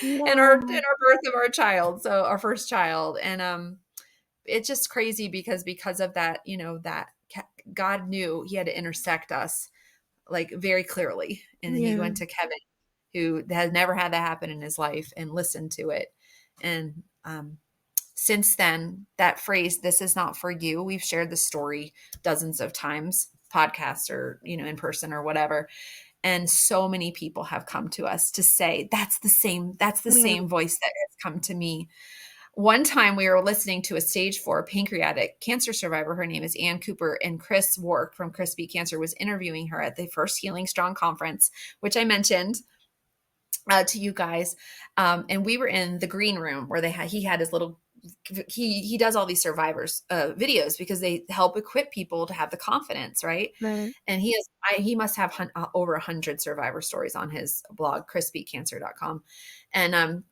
and our Wow. birth of our child. So our first child. And it's just crazy because of that, God knew he had to intersect us like very clearly. And he Yeah. went to Kevin, who has never had that happen in his life, and listened to it. And since then, that phrase, "this is not for you," we've shared the story dozens of times, podcasts or, in person or whatever. And so many people have come to us to say, that's the same voice that has come to me. One time we were listening to a stage 4 pancreatic cancer survivor. Her name is Ann Cooper, and Chris Wark from Chris Beat Cancer was interviewing her at the first Healing Strong conference, which I mentioned to you guys. And we were in the green room where he had his little, he does all these survivors videos because they help equip people to have the confidence, right? Right. And he must have over 100 survivor stories on his blog, chrisbeatcancer.com. And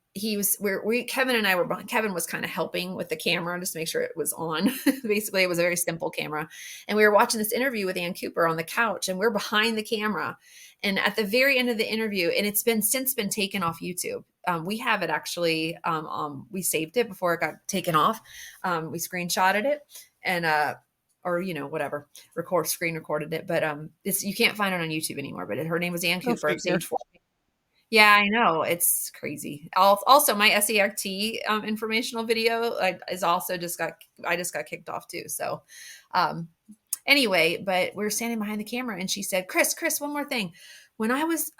Kevin and I were, Kevin was kind of helping with the camera just to make sure it was on. Basically, it was a very simple camera. And we were watching this interview with Ann Cooper on the couch, and we're behind the camera. And at the very end of the interview, and it's since been taken off YouTube. We have it actually. We saved it before it got taken off. We screenshotted it and or whatever, screen recorded it. But you can't find it on YouTube anymore. But her name was Ann Go Cooper, figure. stage 4. Yeah, I know. It's crazy. Also, my SERT informational video is also I just got kicked off too. So anyway, but we were standing behind the camera, and she said, Chris, one more thing. When I was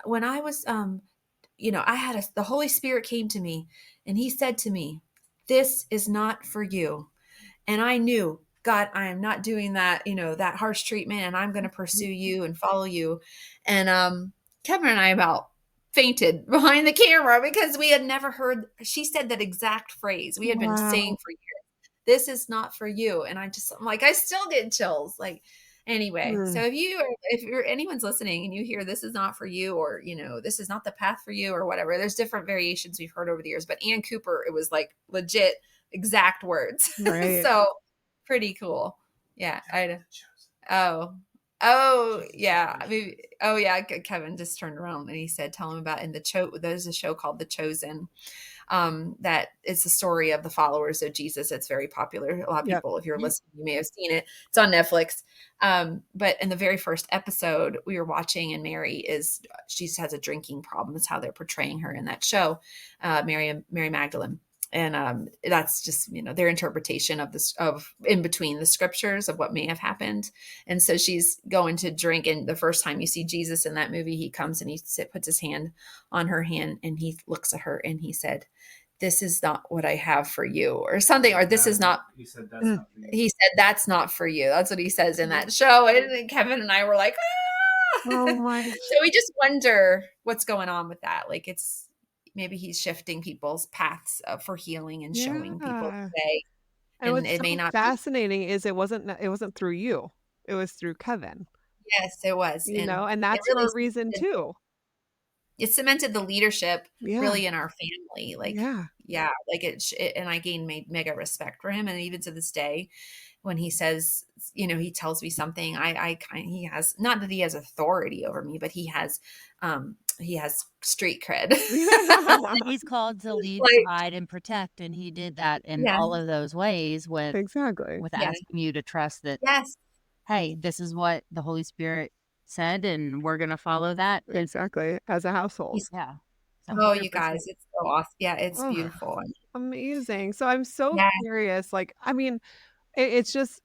the Holy Spirit came to me, and he said to me, "This is not for you." And I knew, God, I am not doing that, that harsh treatment, and I'm going to pursue you and follow you. And Kevin and I about fainted behind the camera because we had never heard, she said that exact phrase. We had been saying Wow. for years, "This is not for you." And I'm like, I still get chills. Like, anyway, so Mm. if anyone's listening and you hear "this is not for you," or, "this is not the path for you," or whatever, there's different variations we've heard over the years. But Ann Cooper, it was like legit exact words. Right. So pretty cool. Yeah. Oh, yeah. Oh, yeah. Kevin just turned around and he said, "Tell him about there's a show called The Chosen. That is the story of the followers of Jesus. It's very popular. A lot of Yep. people, if you're listening, you may have seen it. It's on Netflix. But in the very first episode we were watching, and she has a drinking problem. That's how they're portraying her in that show, Mary Magdalene. And that's just, their interpretation of this, of in between the scriptures of what may have happened. And so she's going to drink. And the first time you see Jesus in that movie, he comes and he puts his hand on her hand, and he looks at her and he said, "This is not what I have for you," or something, or "This is not," He said that's Mm. not for you. he said, "That's not for you." That's what he says in that show. And Kevin and I were like, ah! Oh my. So we just wonder what's going on with that. Like, maybe he's shifting people's paths for healing and showing people Yeah. the way. And And what's it may so not be. fascinating is it wasn't through you. It was through Kevin, Yes, it was. And and it that's for really a reason too. cemented the leadership Yeah. really in our family. Like, Yeah. yeah, like and I gained mega respect for him. And even to this day, when he says, he tells me something, he has, not that he has authority over me, but he has street cred. He's called to lead, Like, guide, and protect, and he did that in yeah, all of those ways Exactly. with yeah, asking you to trust that, yes. hey, this is what the Holy Spirit said, and we're gonna follow that. Exactly. As a household. He's yeah. So Oh, you 100%. guys, it's so awesome. Yeah, it's Oh, beautiful. amazing. So I'm so Yeah. curious, like, I mean, it's just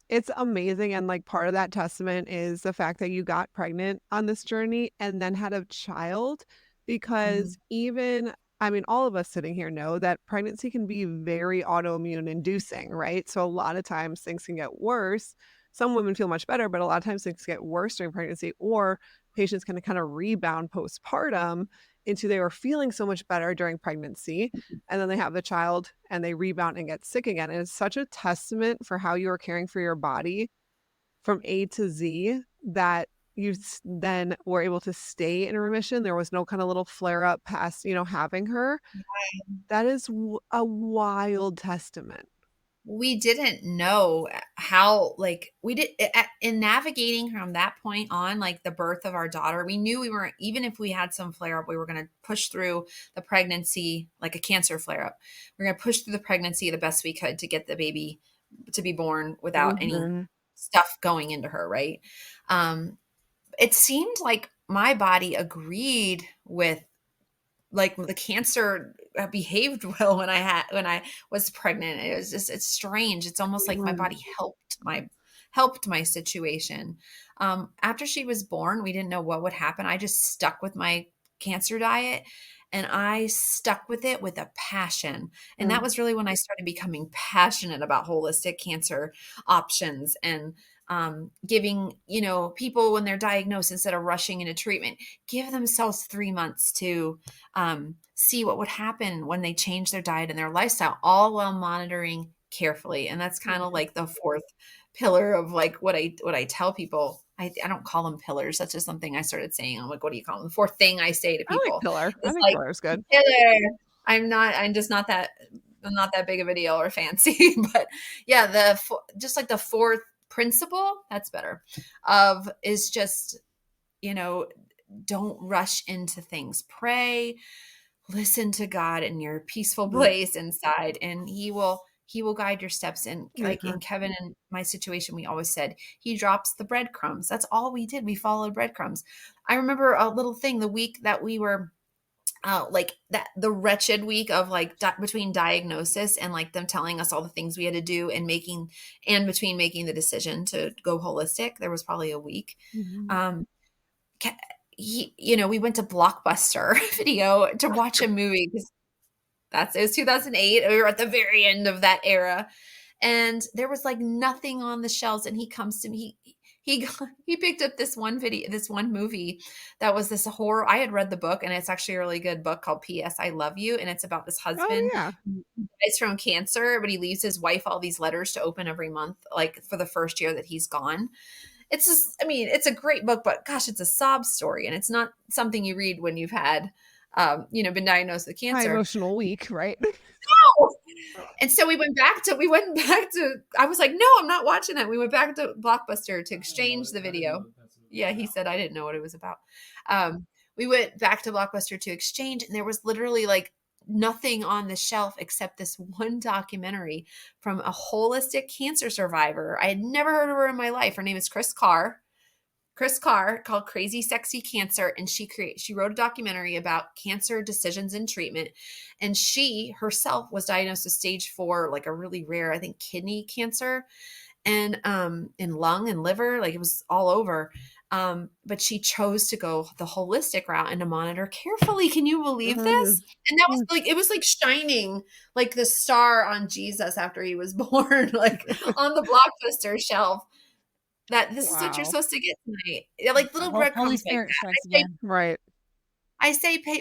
it's amazing, and, like, part of that testament is the fact that you got pregnant on this journey and then had a child, Mhm. because even I mean, all of us sitting here know that pregnancy can be very autoimmune inducing, right? So a lot of times things can get worse. Some women feel much better, but a lot of times things get worse during pregnancy, or patients can kind of rebound postpartum into they were feeling so much better during pregnancy, and then they have the child and they rebound and get sick again. And it's such a testament for how you are caring for your body from A to Z that then were able to stay in remission. There was no kind of little flare up past, having her. That is a wild testament. We didn't know how, like, we did in navigating from that point on, like the birth of our daughter, we knew we weren't, even if we had some flare up, we were going to push through the pregnancy like a cancer flare up. We're going to push through the pregnancy the best we could to get the baby to be born without any Mhm. stuff going into her, right? It seemed like my body agreed with, like, the cancer behaved well when I was pregnant. It was just, it's strange. It's almost like my Mhm. body helped my situation. After she was born, we didn't know what would happen. I just stuck with my cancer diet, and I stuck with it with a passion. And that Mm. was really when I started becoming passionate about holistic cancer options, and giving, people when they're diagnosed, instead of rushing into treatment, give themselves 3 months to see what would happen when they change their diet and their lifestyle, all while monitoring carefully. And that's kind of Mhm. like the fourth pillar of, like, what I tell people. I don't call them pillars. That's just something I started saying. I'm like, what do you call them? The fourth thing I say to I like people pillar. I is think like, pillar is good. pillar. I'm just not that, I'm not that big of a deal or fancy. But yeah, just like the fourth principle, that's better, of is just, you know, don't rush into things. Pray, listen to God in your peaceful Mhm. place inside, and he will guide your steps. And like in Amen. Kevin and my situation, we always said he drops the breadcrumbs. That's all we did. We followed breadcrumbs. I remember a little thing the week that we were like that, the wretched week of, like, between diagnosis and, like, them telling us all the things we had to do, and between making the decision to go holistic, there was probably a week. Mhm. um we went to Blockbuster Video to watch a movie, because it was 2008. We were at the very end of that era, and there was, like, nothing on the shelves. And he comes to me. He picked up this one movie that was this horror. I had read the book, and it's actually a really good book called P.S. I Love You, and it's about this Oh, husband yeah. who dies from cancer, but he leaves his wife all these letters to open every month, like, for the first year that he's gone. It's just, I mean, it's a great book, but gosh, it's a sob story, and it's not something you read when you've had, been diagnosed with High cancer. emotional week, right? And so we went back to, I was like, no, I'm not watching that. We went back to Blockbuster to exchange the video. Yeah, he said I didn't know what it was about. We went back to Blockbuster to exchange, and there was literally, like, nothing on the shelf except this one documentary from a holistic cancer survivor. I had never heard of her in my life. Her name is Chris Carr, called Crazy Sexy Cancer, and she wrote a documentary about cancer decisions and treatment. And she herself was diagnosed with stage 4, like a really rare, I think, kidney cancer, and in lung and liver, like, it was all over. But she chose to go the holistic route and to monitor carefully. Can you believe Mhm. this? And that was Mm. like, it was like shining like the star on Jesus after he was born, like on the Blockbuster shelf, that this is what you're Wow. supposed to get tonight. Yeah, like the little Holy breadcrumbs like Spirit that. strikes again. Right.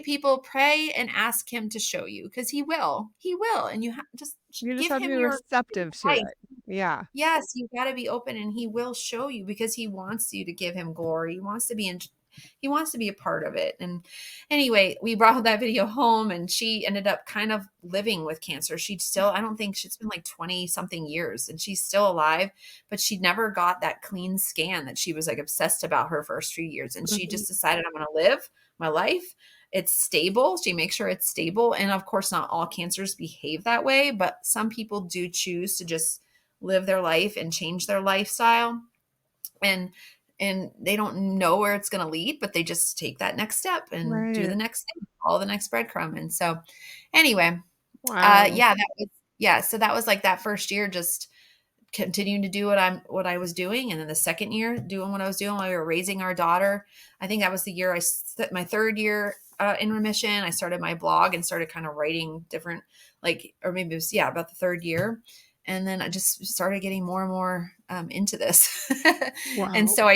People, pray and ask him to show you, because he will. He will. And you just You just give have to him be your receptive to life. it. Yeah. Yes, you got to be open, and he will show you, because he wants you to give him glory. He wants to be he wants to be a part of it. And anyway, we brought that video home, and she ended up kind of living with cancer. She'd still, I don't think she's been like 20 something years, and she's still alive, but she never got that clean scan that she was like obsessed about her first few years. And she Mhm. just decided, I'm going to live my life. It's stable. She makes sure it's stable. And of course, not all cancers behave that way, but some people do choose to just live their life and change their lifestyle. And they don't know where it's going to lead, but they just take that next step and do Right. the next thing, follow the next breadcrumb. And so anyway, Wow. yeah, that was, yeah. So that was like that first year, just continuing to do what I was doing. And then the second year doing what I was doing while we were raising our daughter. I think that was the year my third year in remission. I started my blog and started kind of writing different, like, or maybe it was, yeah, about the third year. And then I just started getting more and more into this. And Wow. so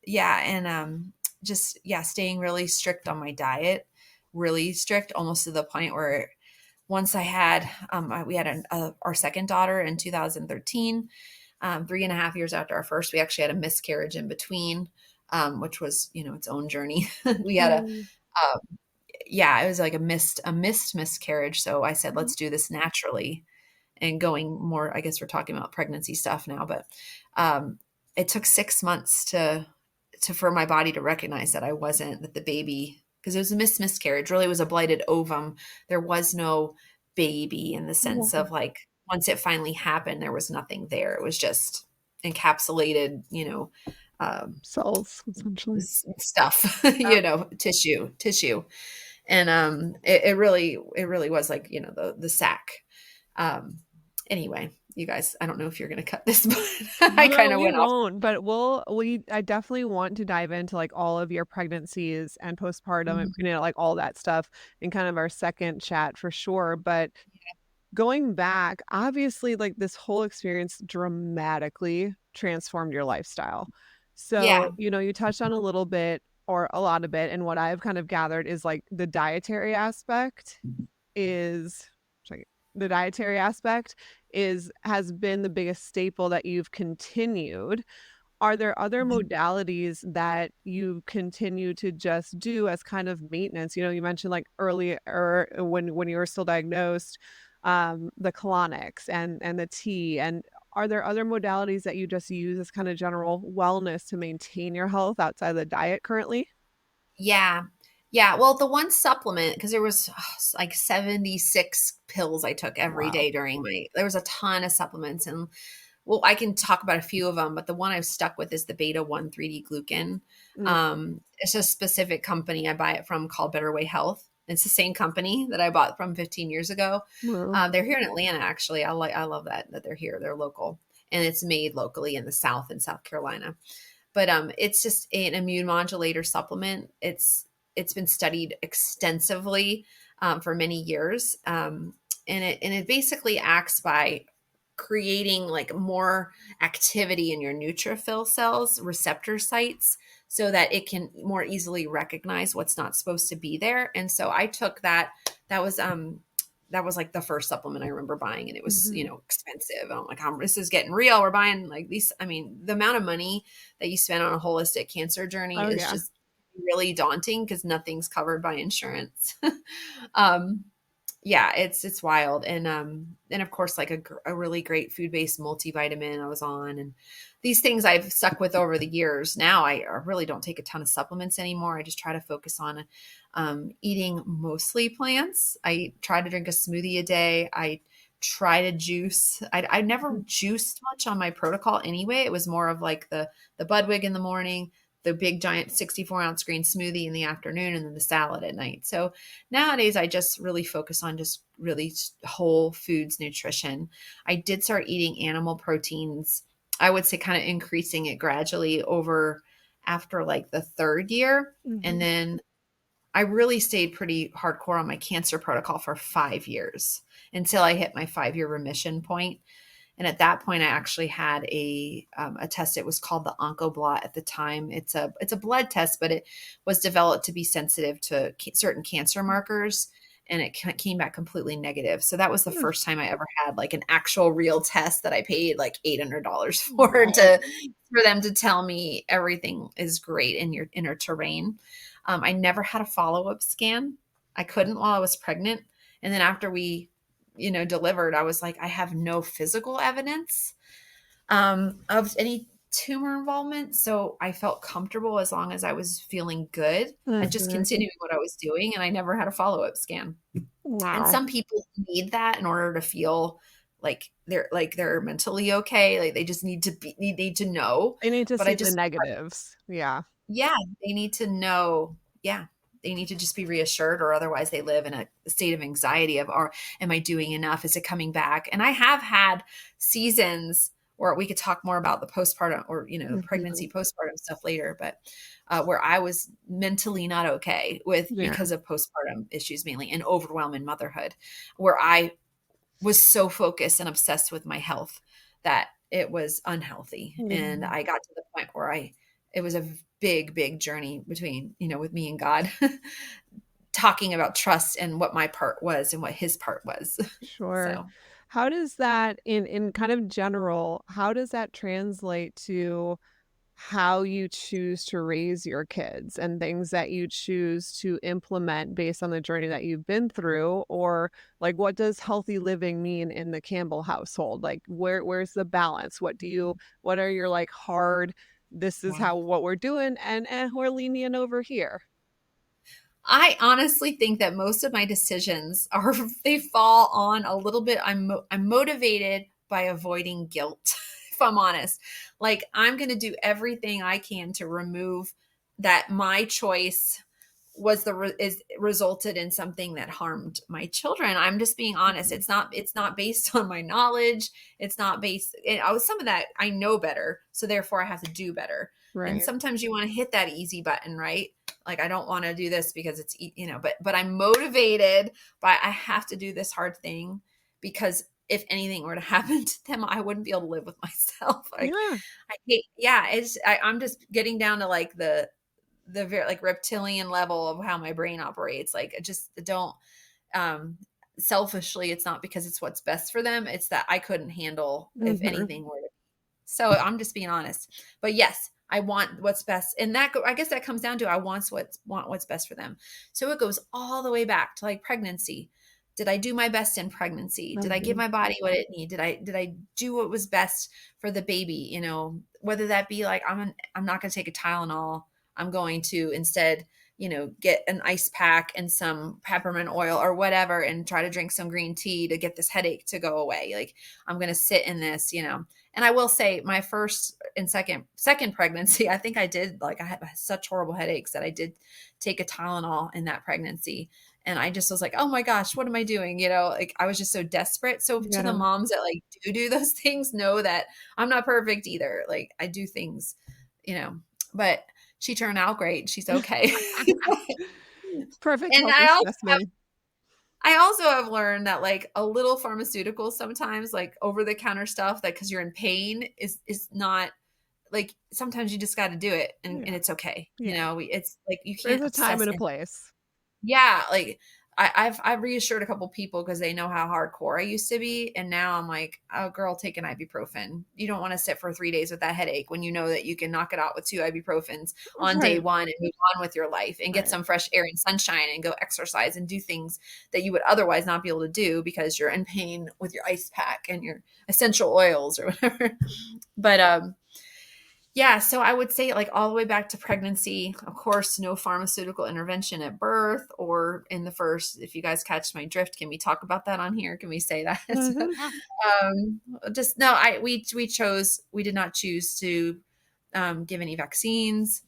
yeah. And just, yeah, staying really strict on my diet, really strict, almost to the point where once I had, we had our second daughter in 2013, 3.5 years after our first. We actually had a miscarriage in between, which was, its own journey. We had Mm. um, yeah, it was like a missed miscarriage. So I said, let's do this naturally, and going more, I guess we're talking about pregnancy stuff now, but um, it took 6 months for my body to recognize that that the baby, because it was a miscarriage, really was a blighted ovum. There was no baby in the sense Wow. of like, once it finally happened, there was nothing there. It was just encapsulated, Cells, essentially. stuff, Yeah. tissue. And it really was like, the sack. Um, anyway, you guys, I don't know if you're going to cut this, but I No, kind of we went off. won't, but I definitely want to dive into like all of your pregnancies and postpartum and, Mhm. like all that stuff in kind of our second chat for sure. But going back, obviously, like this whole experience dramatically transformed your lifestyle. So, Yeah. you touched on a little bit or a lot of it, and what I've kind of gathered is like is sorry, the dietary aspect has been the biggest staple that you've continued. Are there other modalities that you continue to just do as kind of maintenance? You mentioned like earlier when you were still diagnosed, the colonics and the tea. And are there other modalities that you just use as kind of general wellness to maintain your health outside of the diet currently? Yeah. Yeah. Well, the one supplement, because there was like 76 pills I took every Wow. day there was a ton of supplements. And well, I can talk about a few of them, but the one I've stuck with is the beta 1 3D glucan. Mm, It's a specific company I buy it from called Better Way Health. It's the same company that I bought from 15 years ago. wow. They're here in Atlanta, actually. I love that they're here. They're local, and it's made locally in the South in South Carolina. But it's just an immune modulator supplement. It's been studied extensively for many years, and it basically acts by creating like more activity in your neutrophil cells, receptor sites, so that it can more easily recognize what's not supposed to be there. And so I took that. That was that was like the first supplement I remember buying, and it was, Mhm. expensive. I'm like, this is getting real. We're buying like these. I mean, the amount of money that you spend on a holistic cancer journey Oh, is yeah. just really daunting because nothing's covered by insurance. um, yeah, it's wild. And of course, like a really great food-based multivitamin I was on, and these things I've stuck with over the years. Now I really don't take a ton of supplements anymore. I just try to focus on eating mostly plants. I try to drink a smoothie a day. I try to juice. I never Mm. juiced much on my protocol anyway. It was more of like the Budwig in the morning, the big giant 64-ounce green smoothie in the afternoon, and then the salad at night. So nowadays, I just really focus on just really whole foods nutrition. I did start eating animal proteins. I would say kind of increasing it gradually over after like the third year. And Mhm. then I really stayed pretty hardcore on my cancer protocol for 5 years until I hit my 5 year remission point. And at that point, I actually had a test. It was called the Oncoblot at the time. It's a blood test, but it was developed to be sensitive to certain cancer markers. and it came back completely negative. So that was the first time I ever had like an actual real test that I paid like $800 for Right. for them to tell me everything is great in your inner terrain. I never had a follow-up scan. I couldn't while I was pregnant. And then after we, delivered, I was like, I have no physical evidence of any tumor involvement. So I felt comfortable as long as I was feeling good at just Mhm. continuing what I was doing. And I never had a follow-up scan. And Wow. some people need that in order to feel like they're mentally okay. Like they just need to know. I need to But I see the just negatives. Yeah. yeah, they need to know. Yeah. They need to just be reassured, or otherwise they live in a state of anxiety of, or am I doing enough? Is it coming back? And I have had seasons where we could talk more about the postpartum or, Mhm. pregnancy, postpartum stuff later, but where I was mentally not okay with Yeah. because of postpartum issues mainly and overwhelming motherhood, where I was so focused and obsessed with my health that it was unhealthy. And Yeah. I got to the point where it was a big, big journey between, with me and God, talking about trust and what my part was and what his part was. Sure. So How does that in kind of general, how does that translate to how you choose to raise your kids and things that you choose to implement based on the journey that you've been through? Or like what does healthy living mean in the Campbell household? Like where's the balance? What are your like hard, this is yeah. how what we're doing and we're lenient over here. I honestly think that most of my decisions are they fall on a little bit I'm motivated by avoiding guilt if I'm honest. Like I'm going to do everything I can to remove that my choice was is resulted in something that harmed my children. I'm just being honest. Mhm. It's not based on my knowledge. It's not based I was some of that I know better, so therefore I have to do better. And Right. sometimes you want to hit that easy button, right? Like I don't want to do this because it's but I'm motivated by I have to do this hard thing because if anything were to happen to them, I wouldn't be able to live with myself. Like Yeah. I hate, yeah, I'm just getting down to like the very like reptilian level of how my brain operates. Like I just don't um selfishly, it's not because it's what's best for them. It's that I couldn't handle if Mhm. anything were to. So I'm just being honest. But yes, I want what's best. And that I guess that comes down to I want what's best for them. So it goes all the way back to like pregnancy. Did I do my best in pregnancy? Did I give Mhm. my body what it needed? Did I do what was best for the baby? Whether that be like I'm not going to take a Tylenol. I'm going to instead, get an ice pack and some peppermint oil or whatever and try to drink some green tea to get this headache to go away. Like I'm going to sit in this. And I will say my first and second pregnancy, I think I did like I had such horrible headaches that I did take a Tylenol in that pregnancy. And I just was like, oh my gosh, what am I doing? Like I was just so desperate. So to the Yeah. moms that like do those things, know that I'm not perfect either. Like I do things, you know, but she turned out great. She's okay. Perfect And health specimen. I also have learned that like a little pharmaceutical sometimes, like over the counter stuff, that because you're in pain is not like sometimes you just got to do it and Yeah. it's okay. Yeah. It's like you There's can't a time obsess. and a place. Yeah, like I've reassured a couple people because they know how hardcore I used to be, and now I'm like, oh, girl, take an ibuprofen. You don't want to sit for 3 days with that headache when you know that you can knock it out with two ibuprofens on day Right. one and move on with your life and get Right. some fresh air and sunshine and go exercise and do things that you would otherwise not be able to do because you're in pain with your ice pack and your essential oils or whatever. But yeah, so I would say like all the way back to pregnancy, of course, no pharmaceutical intervention at birth or in the first, if you guys catch my drift, can we talk about that on here? Can we say that? Mhm. Just no, we did not choose to give any vaccines.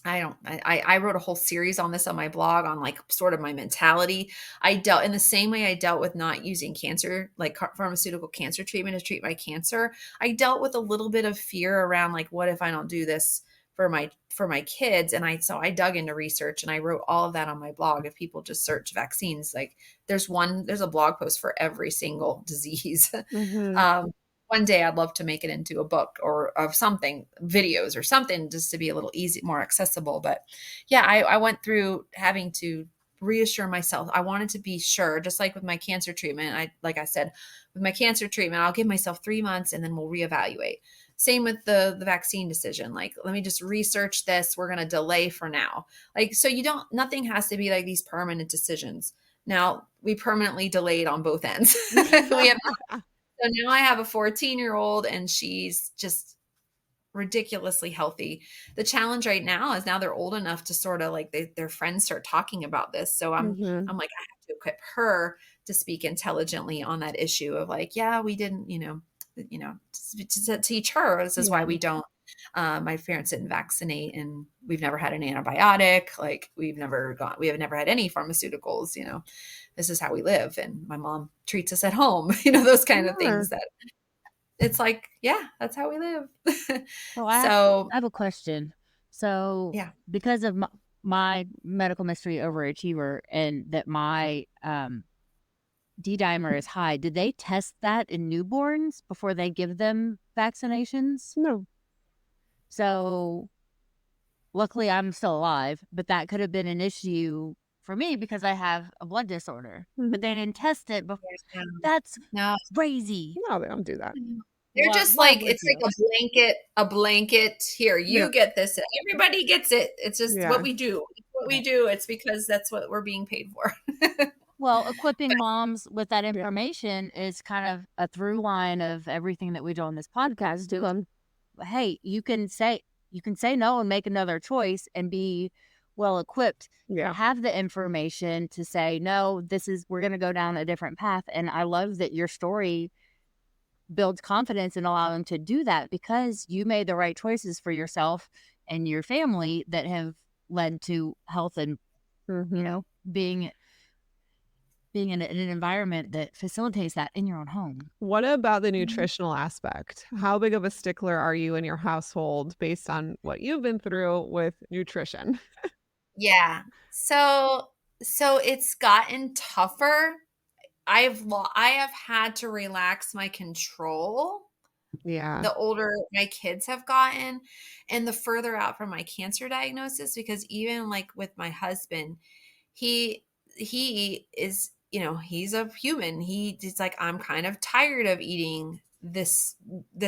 I wrote a whole series on this on my blog on like sort of my mentality. I dealt in the same way I dealt with not using cancer, like pharmaceutical cancer treatment to treat my cancer. I dealt with a little bit of fear around like, what if I don't do this for my kids? And I dug into research and I wrote all of that on my blog. If people just search vaccines, like there's a blog post for every single disease. Mhm. um, one day I'd love to make it into a book or of something, videos or something, just to be a little easy, more accessible. But yeah, I went through having to reassure myself. I wanted to be sure, just like with my cancer treatment. Like I said, with my cancer treatment, I'll give myself 3 months and then we'll reevaluate. Same with the vaccine decision. Like, let me just research this. We're going to delay for now. Like, so nothing has to be like these permanent decisions. Now we permanently delayed on both ends. We have, so now I have a 14-year-old and she's just ridiculously healthy. The challenge right now is now they're old enough to sort of like their friends start talking about this. So Mhm. I'm like, I have to equip her to speak intelligently on that issue of like, yeah, we didn't, to teach her, this is why Yeah. we don't, my parents didn't vaccinate and we've never had an antibiotic. Like we have never had any pharmaceuticals, this is how we live. And my mom treats us at home, those kind of Sure. things that it's like, yeah, that's how we live. So So I have a question. So yeah. because of my medical mystery overachiever and that my D dimer is high, did they test that in newborns before they give them vaccinations? No. So luckily I'm still alive, but that could have been an issue for me because I have a blood disorder. Mhm. But they didn't test it before. Yeah. That's No, crazy. No, they don't do that. they're just Why like, would it's you? like a blanket here. Yeah. You get this. Everybody gets it. It's just Yeah. what we do. It's what we Right. do. It's because that's what we're being paid for. Well, equipping moms with that Yeah. information is kind of a through line of everything that we do on this podcast. Hey, you can say no and make another choice and be well equipped to Yeah. have the information to say no, we're going to go down a different path. And I love that your story builds confidence in allowing to do that because you made the right choices for yourself and your family that have led to health and Mhm. being in an environment that facilitates that in your own home. What about the Mhm. nutritional aspect? How big of a stickler are you in your household based on what you've been through with nutrition? Yeah. So it's gotten tougher. I have had to relax my control Yeah. the older my kids have gotten and the further out from my cancer diagnosis, because even like with my husband, he he is, he's a human. He's like, I'm kind of tired of eating this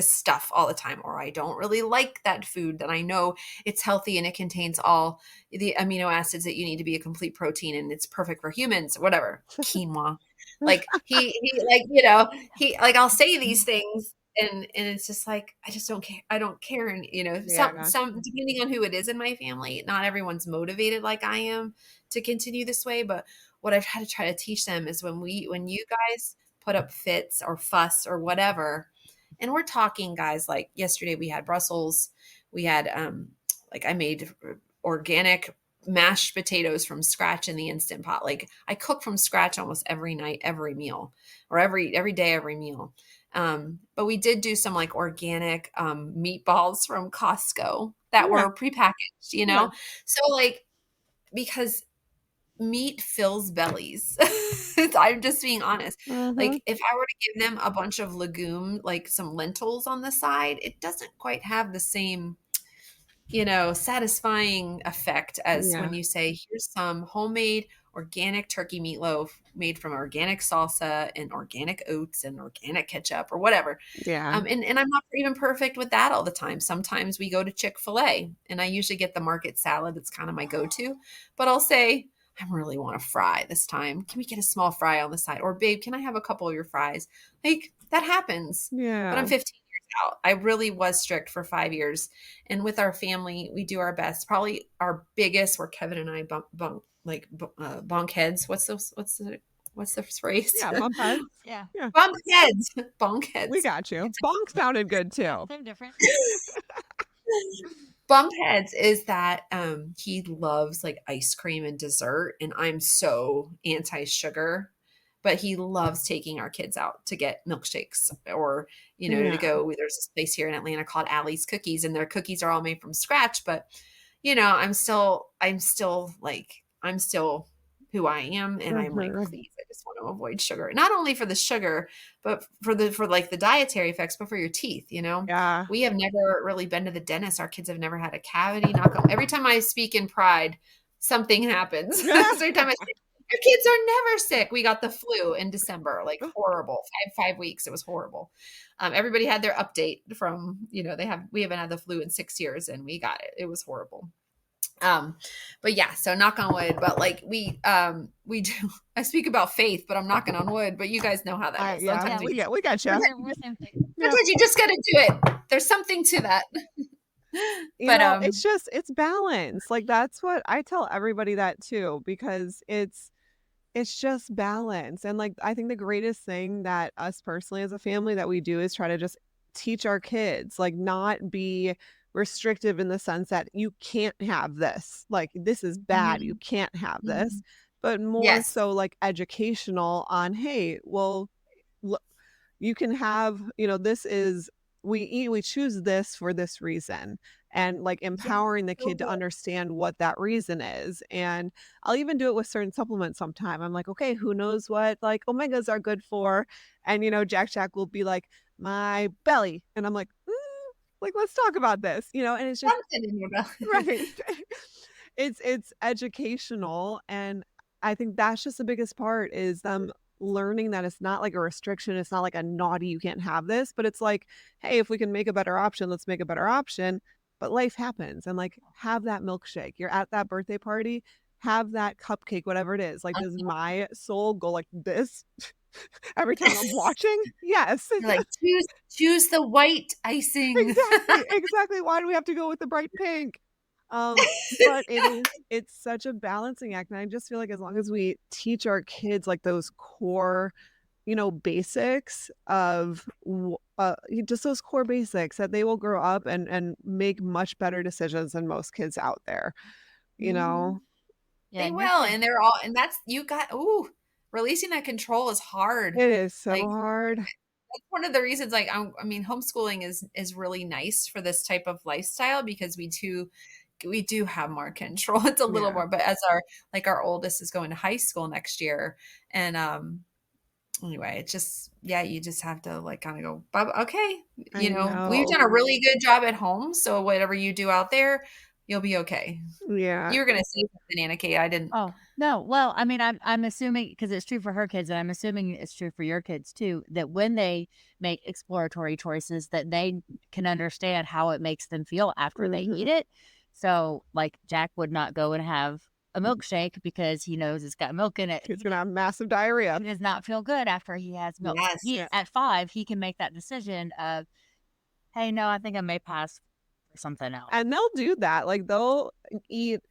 stuff all the time, or I don't really like that food that I know it's healthy and it contains all the amino acids that you need to be a complete protein and it's perfect for humans, whatever, quinoa. Like he like, he like, I'll say these things and it's just like, I just don't care. I don't care. And Yeah. some depending on who it is in my family, not everyone's motivated like I am to continue this way. But what I've had to try to teach them is when you guys put up fits or fuss or whatever, and we're talking, guys, like yesterday we had Brussels, we had like I made organic mashed potatoes from scratch in the Instant Pot. Like I cook from scratch almost every night, every meal, or every day, every meal. But we did do some like organic meatballs from Costco that Yeah. were prepackaged, Yeah. So like, because meat fills bellies. I'm just being honest. Mhm. Like if I were to give them a bunch of legume, like some lentils on the side, it doesn't quite have the same, satisfying effect as when Yeah. you say, here's some homemade organic turkey meatloaf made from organic salsa and organic oats and organic ketchup or whatever. Yeah. And I'm not even perfect with that all the time. Sometimes we go to Chick-fil-A and I usually get the market salad. It's kind of my go-to, but I'll say, I really want a fry this time. Can we get a small fry on the side? Or babe, can I have a couple of your fries? Like that happens, but I'm Yeah. 15 years out. I really was strict for 5 years. And with our family, we do our best. Probably our biggest, where Kevin and I bonk heads. What's the phrase? Yeah. Bump heads. Yeah. Yeah. Bump heads. Bonk We heads. got you. Bonk sounded good too. Same difference. Bump heads is that he loves like ice cream and dessert, and I'm so anti-sugar, but he loves taking our kids out to get milkshakes or to Yeah. go. There's this place here in Atlanta called Allie's Cookies, and their cookies are all made from scratch. But I'm still who I am, and I'm like, Mhm. please, I just want to avoid sugar. Not only for the sugar, but for like the dietary effects, but for your teeth. Yeah. We have never really been to the dentist. Our kids have never had a cavity. Knock on. Every time I speak in pride, something happens. So every time I say, your kids are never sick. We got the flu in December, like horrible. Five weeks. It was horrible. Everybody had their update from, we haven't had the flu in 6 years and we got it. It was horrible. But yeah, so knock on wood, but like we do, I speak about faith, but I'm knocking on wood, but you guys know how that is. Yeah, Sometimes we got you. sometimes you just got to do it. There's something to that. But it's balance. Like that's what I tell everybody that too, because it's just balance. And like I think the greatest thing that us personally as a family that we do is try to just teach our kids, like not be restrictive in the sense that you can't have this. Like this is bad. You can't have this. But more yes, so like educational on, hey, well, look, you can have, this is we choose this for this reason, and like yeah, empowering the so kid to good. understand what that reason is. And I'll even do it with certain supplements sometime. I'm like, okay, who knows what like omegas are good for? And Jack will be like, my belly. And I'm like, like let's talk about this, and it's just Something in your belly. right. It's educational, and I think that's just the biggest part is them learning that it's not like a restriction, it's not like a naughty, you can't have this, but it's like, hey, if we can make a better option, let's make a better option. But life happens, and like have that milkshake. You're at that birthday party, have that cupcake, whatever it is. Like, does my soul go like this every time I'm watching? Yes. You're like, choose the white icing. Exactly, exactly. Why do we have to go with the bright pink? But it's such a balancing act, and I just feel like as long as we teach our kids like those core, basics of just those core basics, that they will grow up and make much better decisions than most kids out there. You Mhm. know, Yeah, They and your will, kids. and they're all, and that's you got. Ooh, releasing that control is hard. it is so Like hard. that's one of the reasons. Like I mean, homeschooling is really nice for this type of lifestyle because we do have more control. It's a little Yeah, more, but as our oldest is going to high school next year, and anyway, it just yeah, you just have to like kind of go, okay, I we've know. done a really good job at home, so whatever you do out there, you'll be okay. Yeah, You were gonna say something, Anna Kate. I didn't. Oh, no. Well, I mean, I'm assuming because it's true for her kids, and I'm assuming it's true for your kids too, that when they make exploratory choices, that they can understand how it makes them feel after they eat it. So, like, Jack would not go and have a milkshake because he knows it's got milk in it. he's gonna have massive diarrhea. He does not feel good after he has milk. Yes. He Yeah. at 5, he can make that decision of, hey, no, I think I may pass for something else. And they'll do that. Like they'll eat,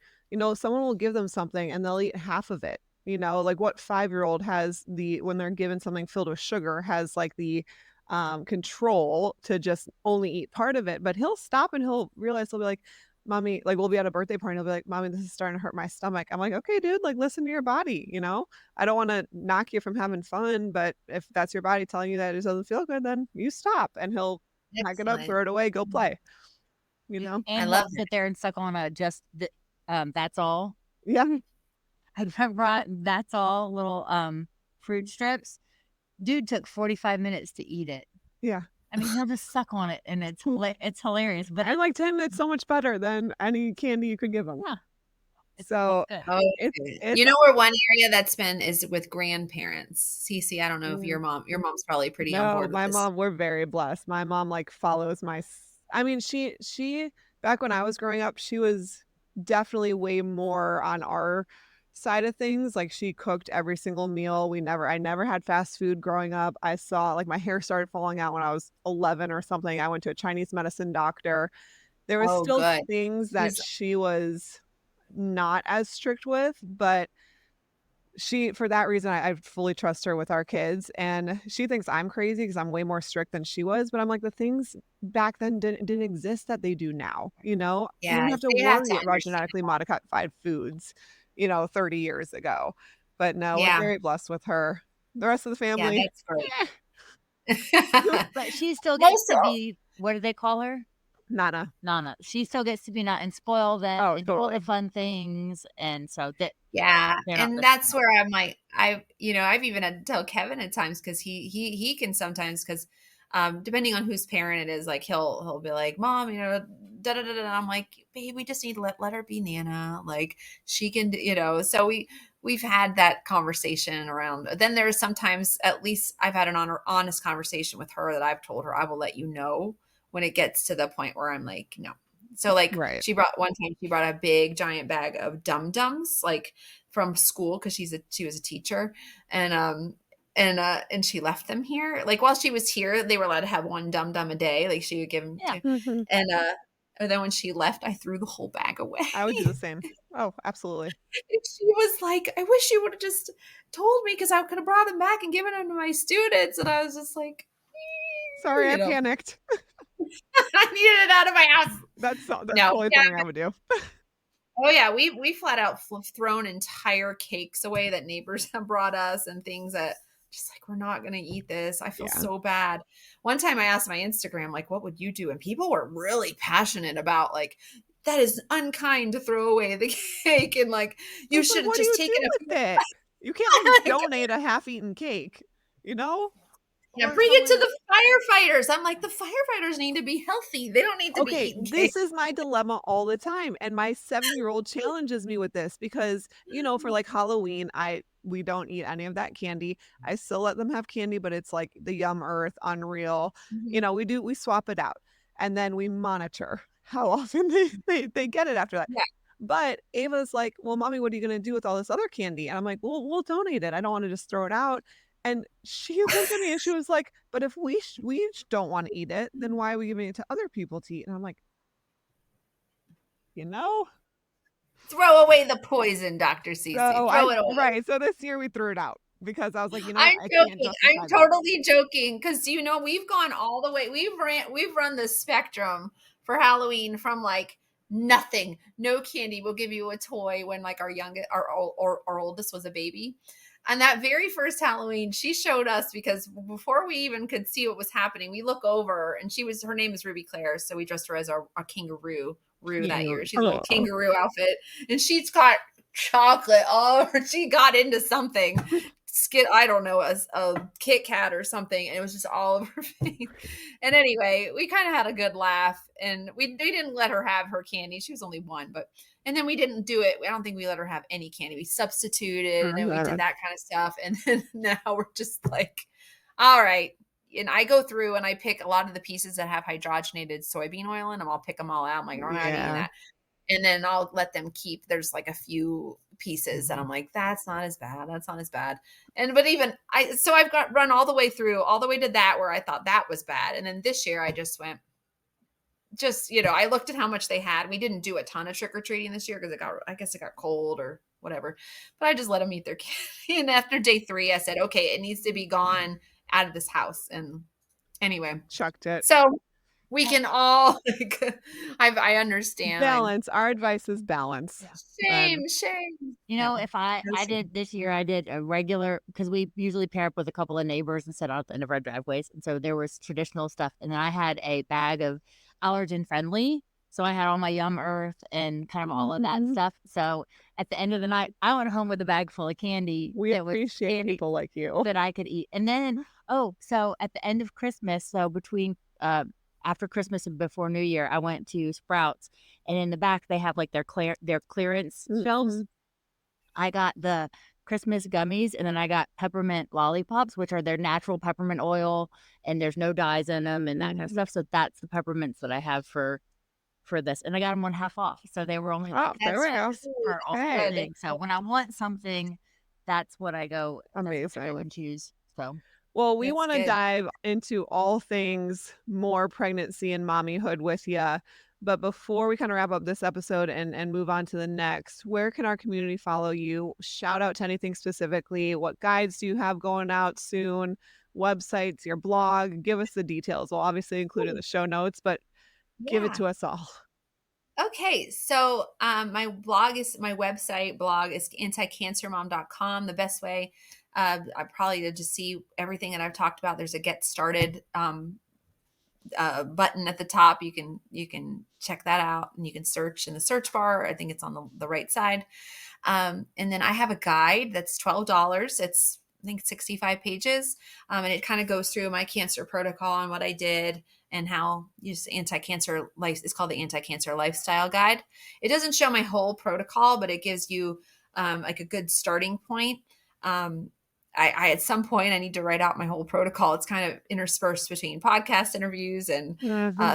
someone will give them something and they'll eat half of it. Like what 5-year-old has when they're given something filled with sugar, has like the control to just only eat part of it. But he'll stop and he'll realize, he'll be like, Mommy, like we'll be at a birthday party and he'll be like, Mommy, this is starting to hurt my stomach. I'm like, okay, dude, like listen to your body. I don't want to knock you from having fun, but if that's your body telling you that it doesn't feel good, then you stop. And he'll pack it up, Excellent. throw it away, go play. You know? I And love he'll it. sit there and suck on that's all. Yeah. I brought that's all little fruit strips. Dude took 45 minutes to eat it. Yeah. I mean, he'll just suck on it, and it's hilarious. But And like 10 minutes so much better than any candy you could give them. yeah, it's So good. Oh, it's where one area that's been is with grandparents. Cece, I don't know if mm, your mom's probably pretty on no, board with my this. mom, we're very blessed. My mom like follows I mean, she back when I was growing up, she was definitely way more on our side of things. Like she cooked every single meal. I never had fast food growing up. I saw like my hair started falling out when I was 11 or something. I went to a Chinese medicine doctor. There was Oh, still good. things that She's she was not as strict with, but for that reason, I fully trust her with our kids. And she thinks I'm crazy because I'm way more strict than she was. But I'm like, the things back then didn't exist that they do now. You yeah, didn't have to they have worry to about understand. genetically modified foods, 30 years ago. But no, we're Yeah, very blessed with her. The rest of the yeah, family, that's great. eh, But she still gets Most to of be, what do they call her? Nana. Nana. She still gets to be not and spoil them Oh, and spoil the totally. fun things, and so that yeah, they're not and missing that's out. where I'm like, I've even had to tell Kevin at times because he can sometimes because depending on whose parent it is, like he'll be like, Mom, da da da da. I'm like, babe, we just need to let her be Nana. Like she can, so we've had that conversation around. Then there's sometimes, at least I've had an honest conversation with her that I've told her, I will let you know when it gets to the point where I'm like, no. So like Right. one time she brought a big giant bag of dum-dums, like from school, because she was a teacher, and she left them here. Like while she was here, they were allowed to have one dum-dum a day. Like she would give them Yeah. to, Mhm. and then when she left, I threw the whole bag away. I would do the same. Oh, absolutely. And she was like, I wish you would have just told me, because I could have brought them back and given them to my students. And I was just like, Sorry, I panicked. I needed it out of my house. That's No, totally yeah. something I would do. Oh yeah, we flat out thrown entire cakes away that neighbors have brought us, and things that just like, we're not gonna eat this. I feel Yeah. so bad. One time I asked my Instagram, like, what would you do? And people were really passionate about, like, that is unkind to throw away the cake, and like you It's like, should have what do just you taken do a with it? You can't like donate a half-eaten cake, you know? yeah, Or bring it to someone the firefighters. I'm like, the firefighters need to be healthy. They don't need to be Okay, eating cake. this is my dilemma all the time, and my 7-year-old challenges me with this because, for, like, Halloween, we don't eat any of that candy. I still let them have candy, but it's, like, the Yum Earth, Unreal. Mhm. We swap it out, and then we monitor how often they get it after that. Yeah. But Ava's like, "Well, mommy, what are you gonna do with all this other candy?" And I'm like, "Well, we'll donate it. I don't wanna just throw it out." And she looked at me and she was like, "But if we don't wanna eat it, then why are we giving it to other people to eat?" And I'm like, "You know?" Throw away the poison, Dr. Cece. So Throw it away. right, so this year we threw it out because I was like, "You know what? I'm I can't joking. I'm justify this." totally joking, because we've gone all the way. We've run the spectrum for Halloween, from like nothing, no candy. We'll give you a toy when like our oldest was a baby. And that very first Halloween, she showed us, because before we even could see what was happening, we look over, and her name is Ruby Claire, so we dressed her as our kangaroo Rue that year. Cute. She's a little Oh. kangaroo outfit, and she's got chocolate all over. She got into something, I don't know, a Kit Kat or something, and it was just all over her face. And anyway, we kind of had a good laugh, and we didn't let her have her candy. She was only one, and then we didn't do it. I don't think we let her have any candy. We substituted, and then we did that kind of stuff. And then now we're just like, all right. And I go through and I pick a lot of the pieces that have hydrogenated soybean oil in them. I'll pick them all out. I'm like, we're not eating Yeah. that. And then I'll let them keep, there's like a few pieces that I'm like, that's not as bad. That's not as bad. But even I've got run all the way through, all the way to that where I thought that was bad. And then this year I just went, I looked at how much they had. We didn't do a ton of trick or treating this year because I guess it got cold or whatever, but I just let them eat their candy. And after day 3, I said, okay, it needs to be gone out of this house. And anyway, Chucked it. so we can all, like, I understand. Balance. Our advice is balance. Shame. If I did this year, I did a regular, because we usually pair up with a couple of neighbors and set out at the end of our driveways. And so there was traditional stuff. And then I had a bag of allergen friendly. So I had all my Yum Earth and kind of all of that stuff. So at the end of the night, I went home with a bag full of candy. We appreciate people like you. That I could eat. And then, so at the end of Christmas, so between after Christmas and before New Year, I went to Sprouts, and in the back they have like their clearance shelves. I got the Christmas gummies, and then I got peppermint lollipops, which are their natural peppermint oil, and there's no dyes in them and that kind of stuff. So that's the peppermints that I have for this, and I got them on half off, so they were only like there we go. for all things. So when I want something, that's what I go Amazing. and choose. So. Well, we That's want to good. dive into all things more pregnancy and mommyhood with you. But before we kind of wrap up this episode and move on to the next, where can our community follow you? Shout out to anything specifically. What guides do you have going out soon? Websites, your blog? Give us the details. We'll obviously include it in the show notes, but give it Yeah. to us all. Okay, so my website blog is anticancermom.com. The best way, I probably to just see everything that I've talked about. There's a get started button at the top. You can check that out, and you can search in the search bar. I think it's on the right side. And then I have a guide that's $12. It's, I think, 65 pages. And it kind of goes through my cancer protocol and what I did. and how use anti-cancer life. It's called the Anti-Cancer Lifestyle Guide. It doesn't show my whole protocol, but it gives you like a good starting point. I at some point I need to write out my whole protocol. It's kind of interspersed between podcast interviews and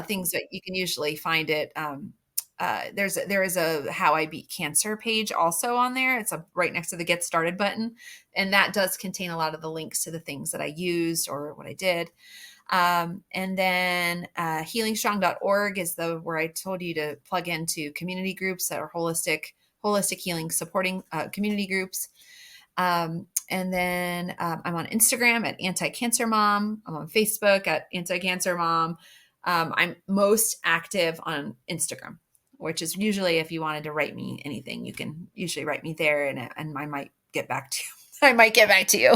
things that you can usually find it. There is a How I Beat Cancer page also on there. It's right next to the Get Started button, and that does contain a lot of the links to the things that I used or what I did. And then healingstrong.org is where I told you to plug into community groups that are holistic healing supporting community groups. And then I'm on Instagram at Anti-Cancer Mom. I'm on Facebook at Anti-Cancer Mom. I'm most active on Instagram, which is usually if you wanted to write me anything, you can usually write me there, and I might get back to you. I might get back to you.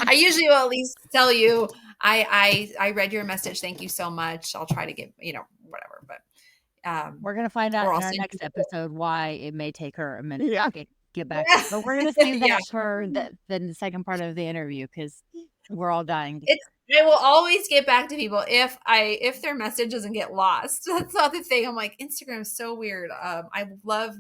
I usually will at least tell you, I read your message. Thank you so much. I'll try to get, whatever. But we're going to find out in our next episode why it may take her a minute to get back. But we're going to save that for the second part of the interview, because we're all dying. I will always get back to people if their message doesn't get lost. That's not the thing. I'm like, Instagram is so weird. I love,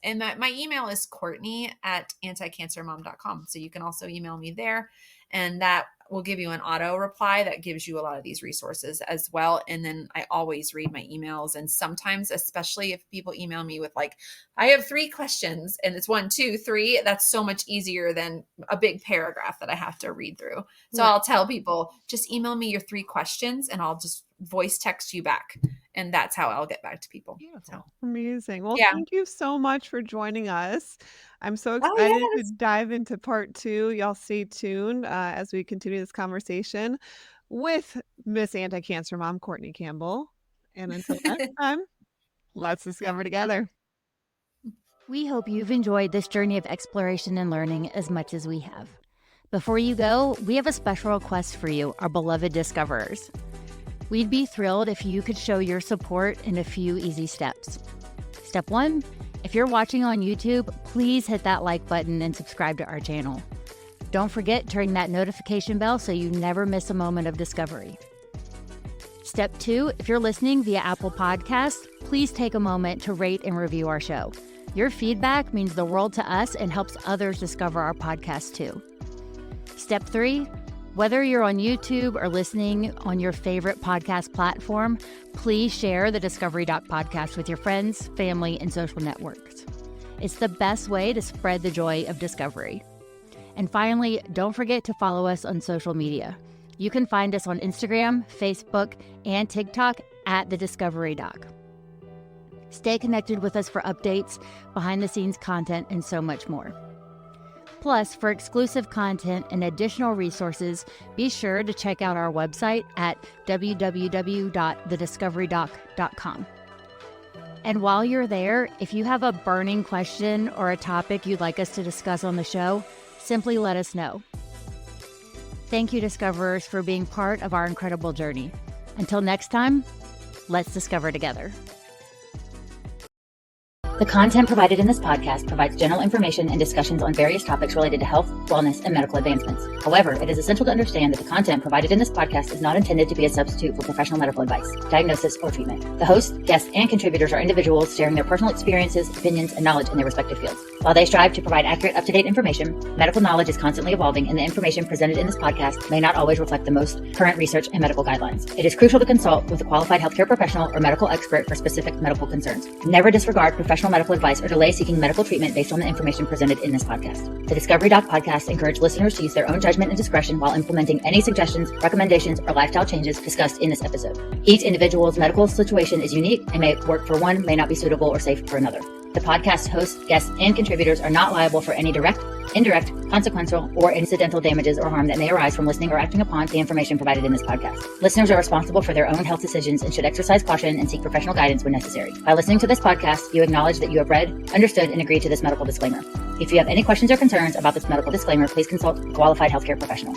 And my email is Cortney at anticancermom.com. So you can also email me there, and that will give you an auto reply that gives you a lot of these resources as well. And then I always read my emails. And sometimes, especially if people email me with like, I have 3 questions and it's 1, 2, 3, that's so much easier than a big paragraph that I have to read through. So I'll tell people, just email me your 3 questions and I'll just voice text you back. And that's how I'll get back to people. So. Amazing. Well, thank you so much for joining us. I'm so excited to dive into part 2. Y'all stay tuned as we continue this conversation with Miss Anti-Cancer Mom, Cortney Campbell. And until next time, let's discover together. We hope you've enjoyed this journey of exploration and learning as much as we have. Before you go, we have a special request for you, our beloved discoverers. We'd be thrilled if you could show your support in a few easy steps. Step 1, if you're watching on YouTube, please hit that like button and subscribe to our channel. Don't forget to ring that notification bell so you never miss a moment of discovery. Step 2, if you're listening via Apple Podcasts, please take a moment to rate and review our show. Your feedback means the world to us and helps others discover our podcast too. Step 3, whether you're on YouTube or listening on your favorite podcast platform, please share the Discovery Doc podcast with your friends, family, and social networks. It's the best way to spread the joy of discovery. And finally, don't forget to follow us on social media. You can find us on Instagram, Facebook, and TikTok at The Discovery Doc. Stay connected with us for updates, behind-the-scenes content, and so much more. Plus, for exclusive content and additional resources, be sure to check out our website at www.thediscoverydoc.com. And while you're there, if you have a burning question or a topic you'd like us to discuss on the show, simply let us know. Thank you, Discoverers, for being part of our incredible journey. Until next time, let's discover together. The content provided in this podcast provides general information and discussions on various topics related to health, wellness, and medical advancements. However, it is essential to understand that the content provided in this podcast is not intended to be a substitute for professional medical advice, diagnosis, or treatment. The hosts, guests, and contributors are individuals sharing their personal experiences, opinions, and knowledge in their respective fields. While they strive to provide accurate, up-to-date information, medical knowledge is constantly evolving, and the information presented in this podcast may not always reflect the most current research and medical guidelines. It is crucial to consult with a qualified healthcare professional or medical expert for specific medical concerns. Never disregard professional medical advice or delay seeking medical treatment based on the information presented in this podcast. The Discovery Doc podcast encourages listeners to use their own judgment and discretion while implementing any suggestions, recommendations, or lifestyle changes discussed in this episode. Each individual's medical situation is unique and may work for one, may not be suitable or safe for another. The podcast hosts, guests, and contributors are not liable for any direct, indirect, consequential, or incidental damages or harm that may arise from listening or acting upon the information provided in this podcast. Listeners are responsible for their own health decisions and should exercise caution and seek professional guidance when necessary. By listening to this podcast, you acknowledge that you have read, understood, and agreed to this medical disclaimer. If you have any questions or concerns about this medical disclaimer, please consult a qualified healthcare professional.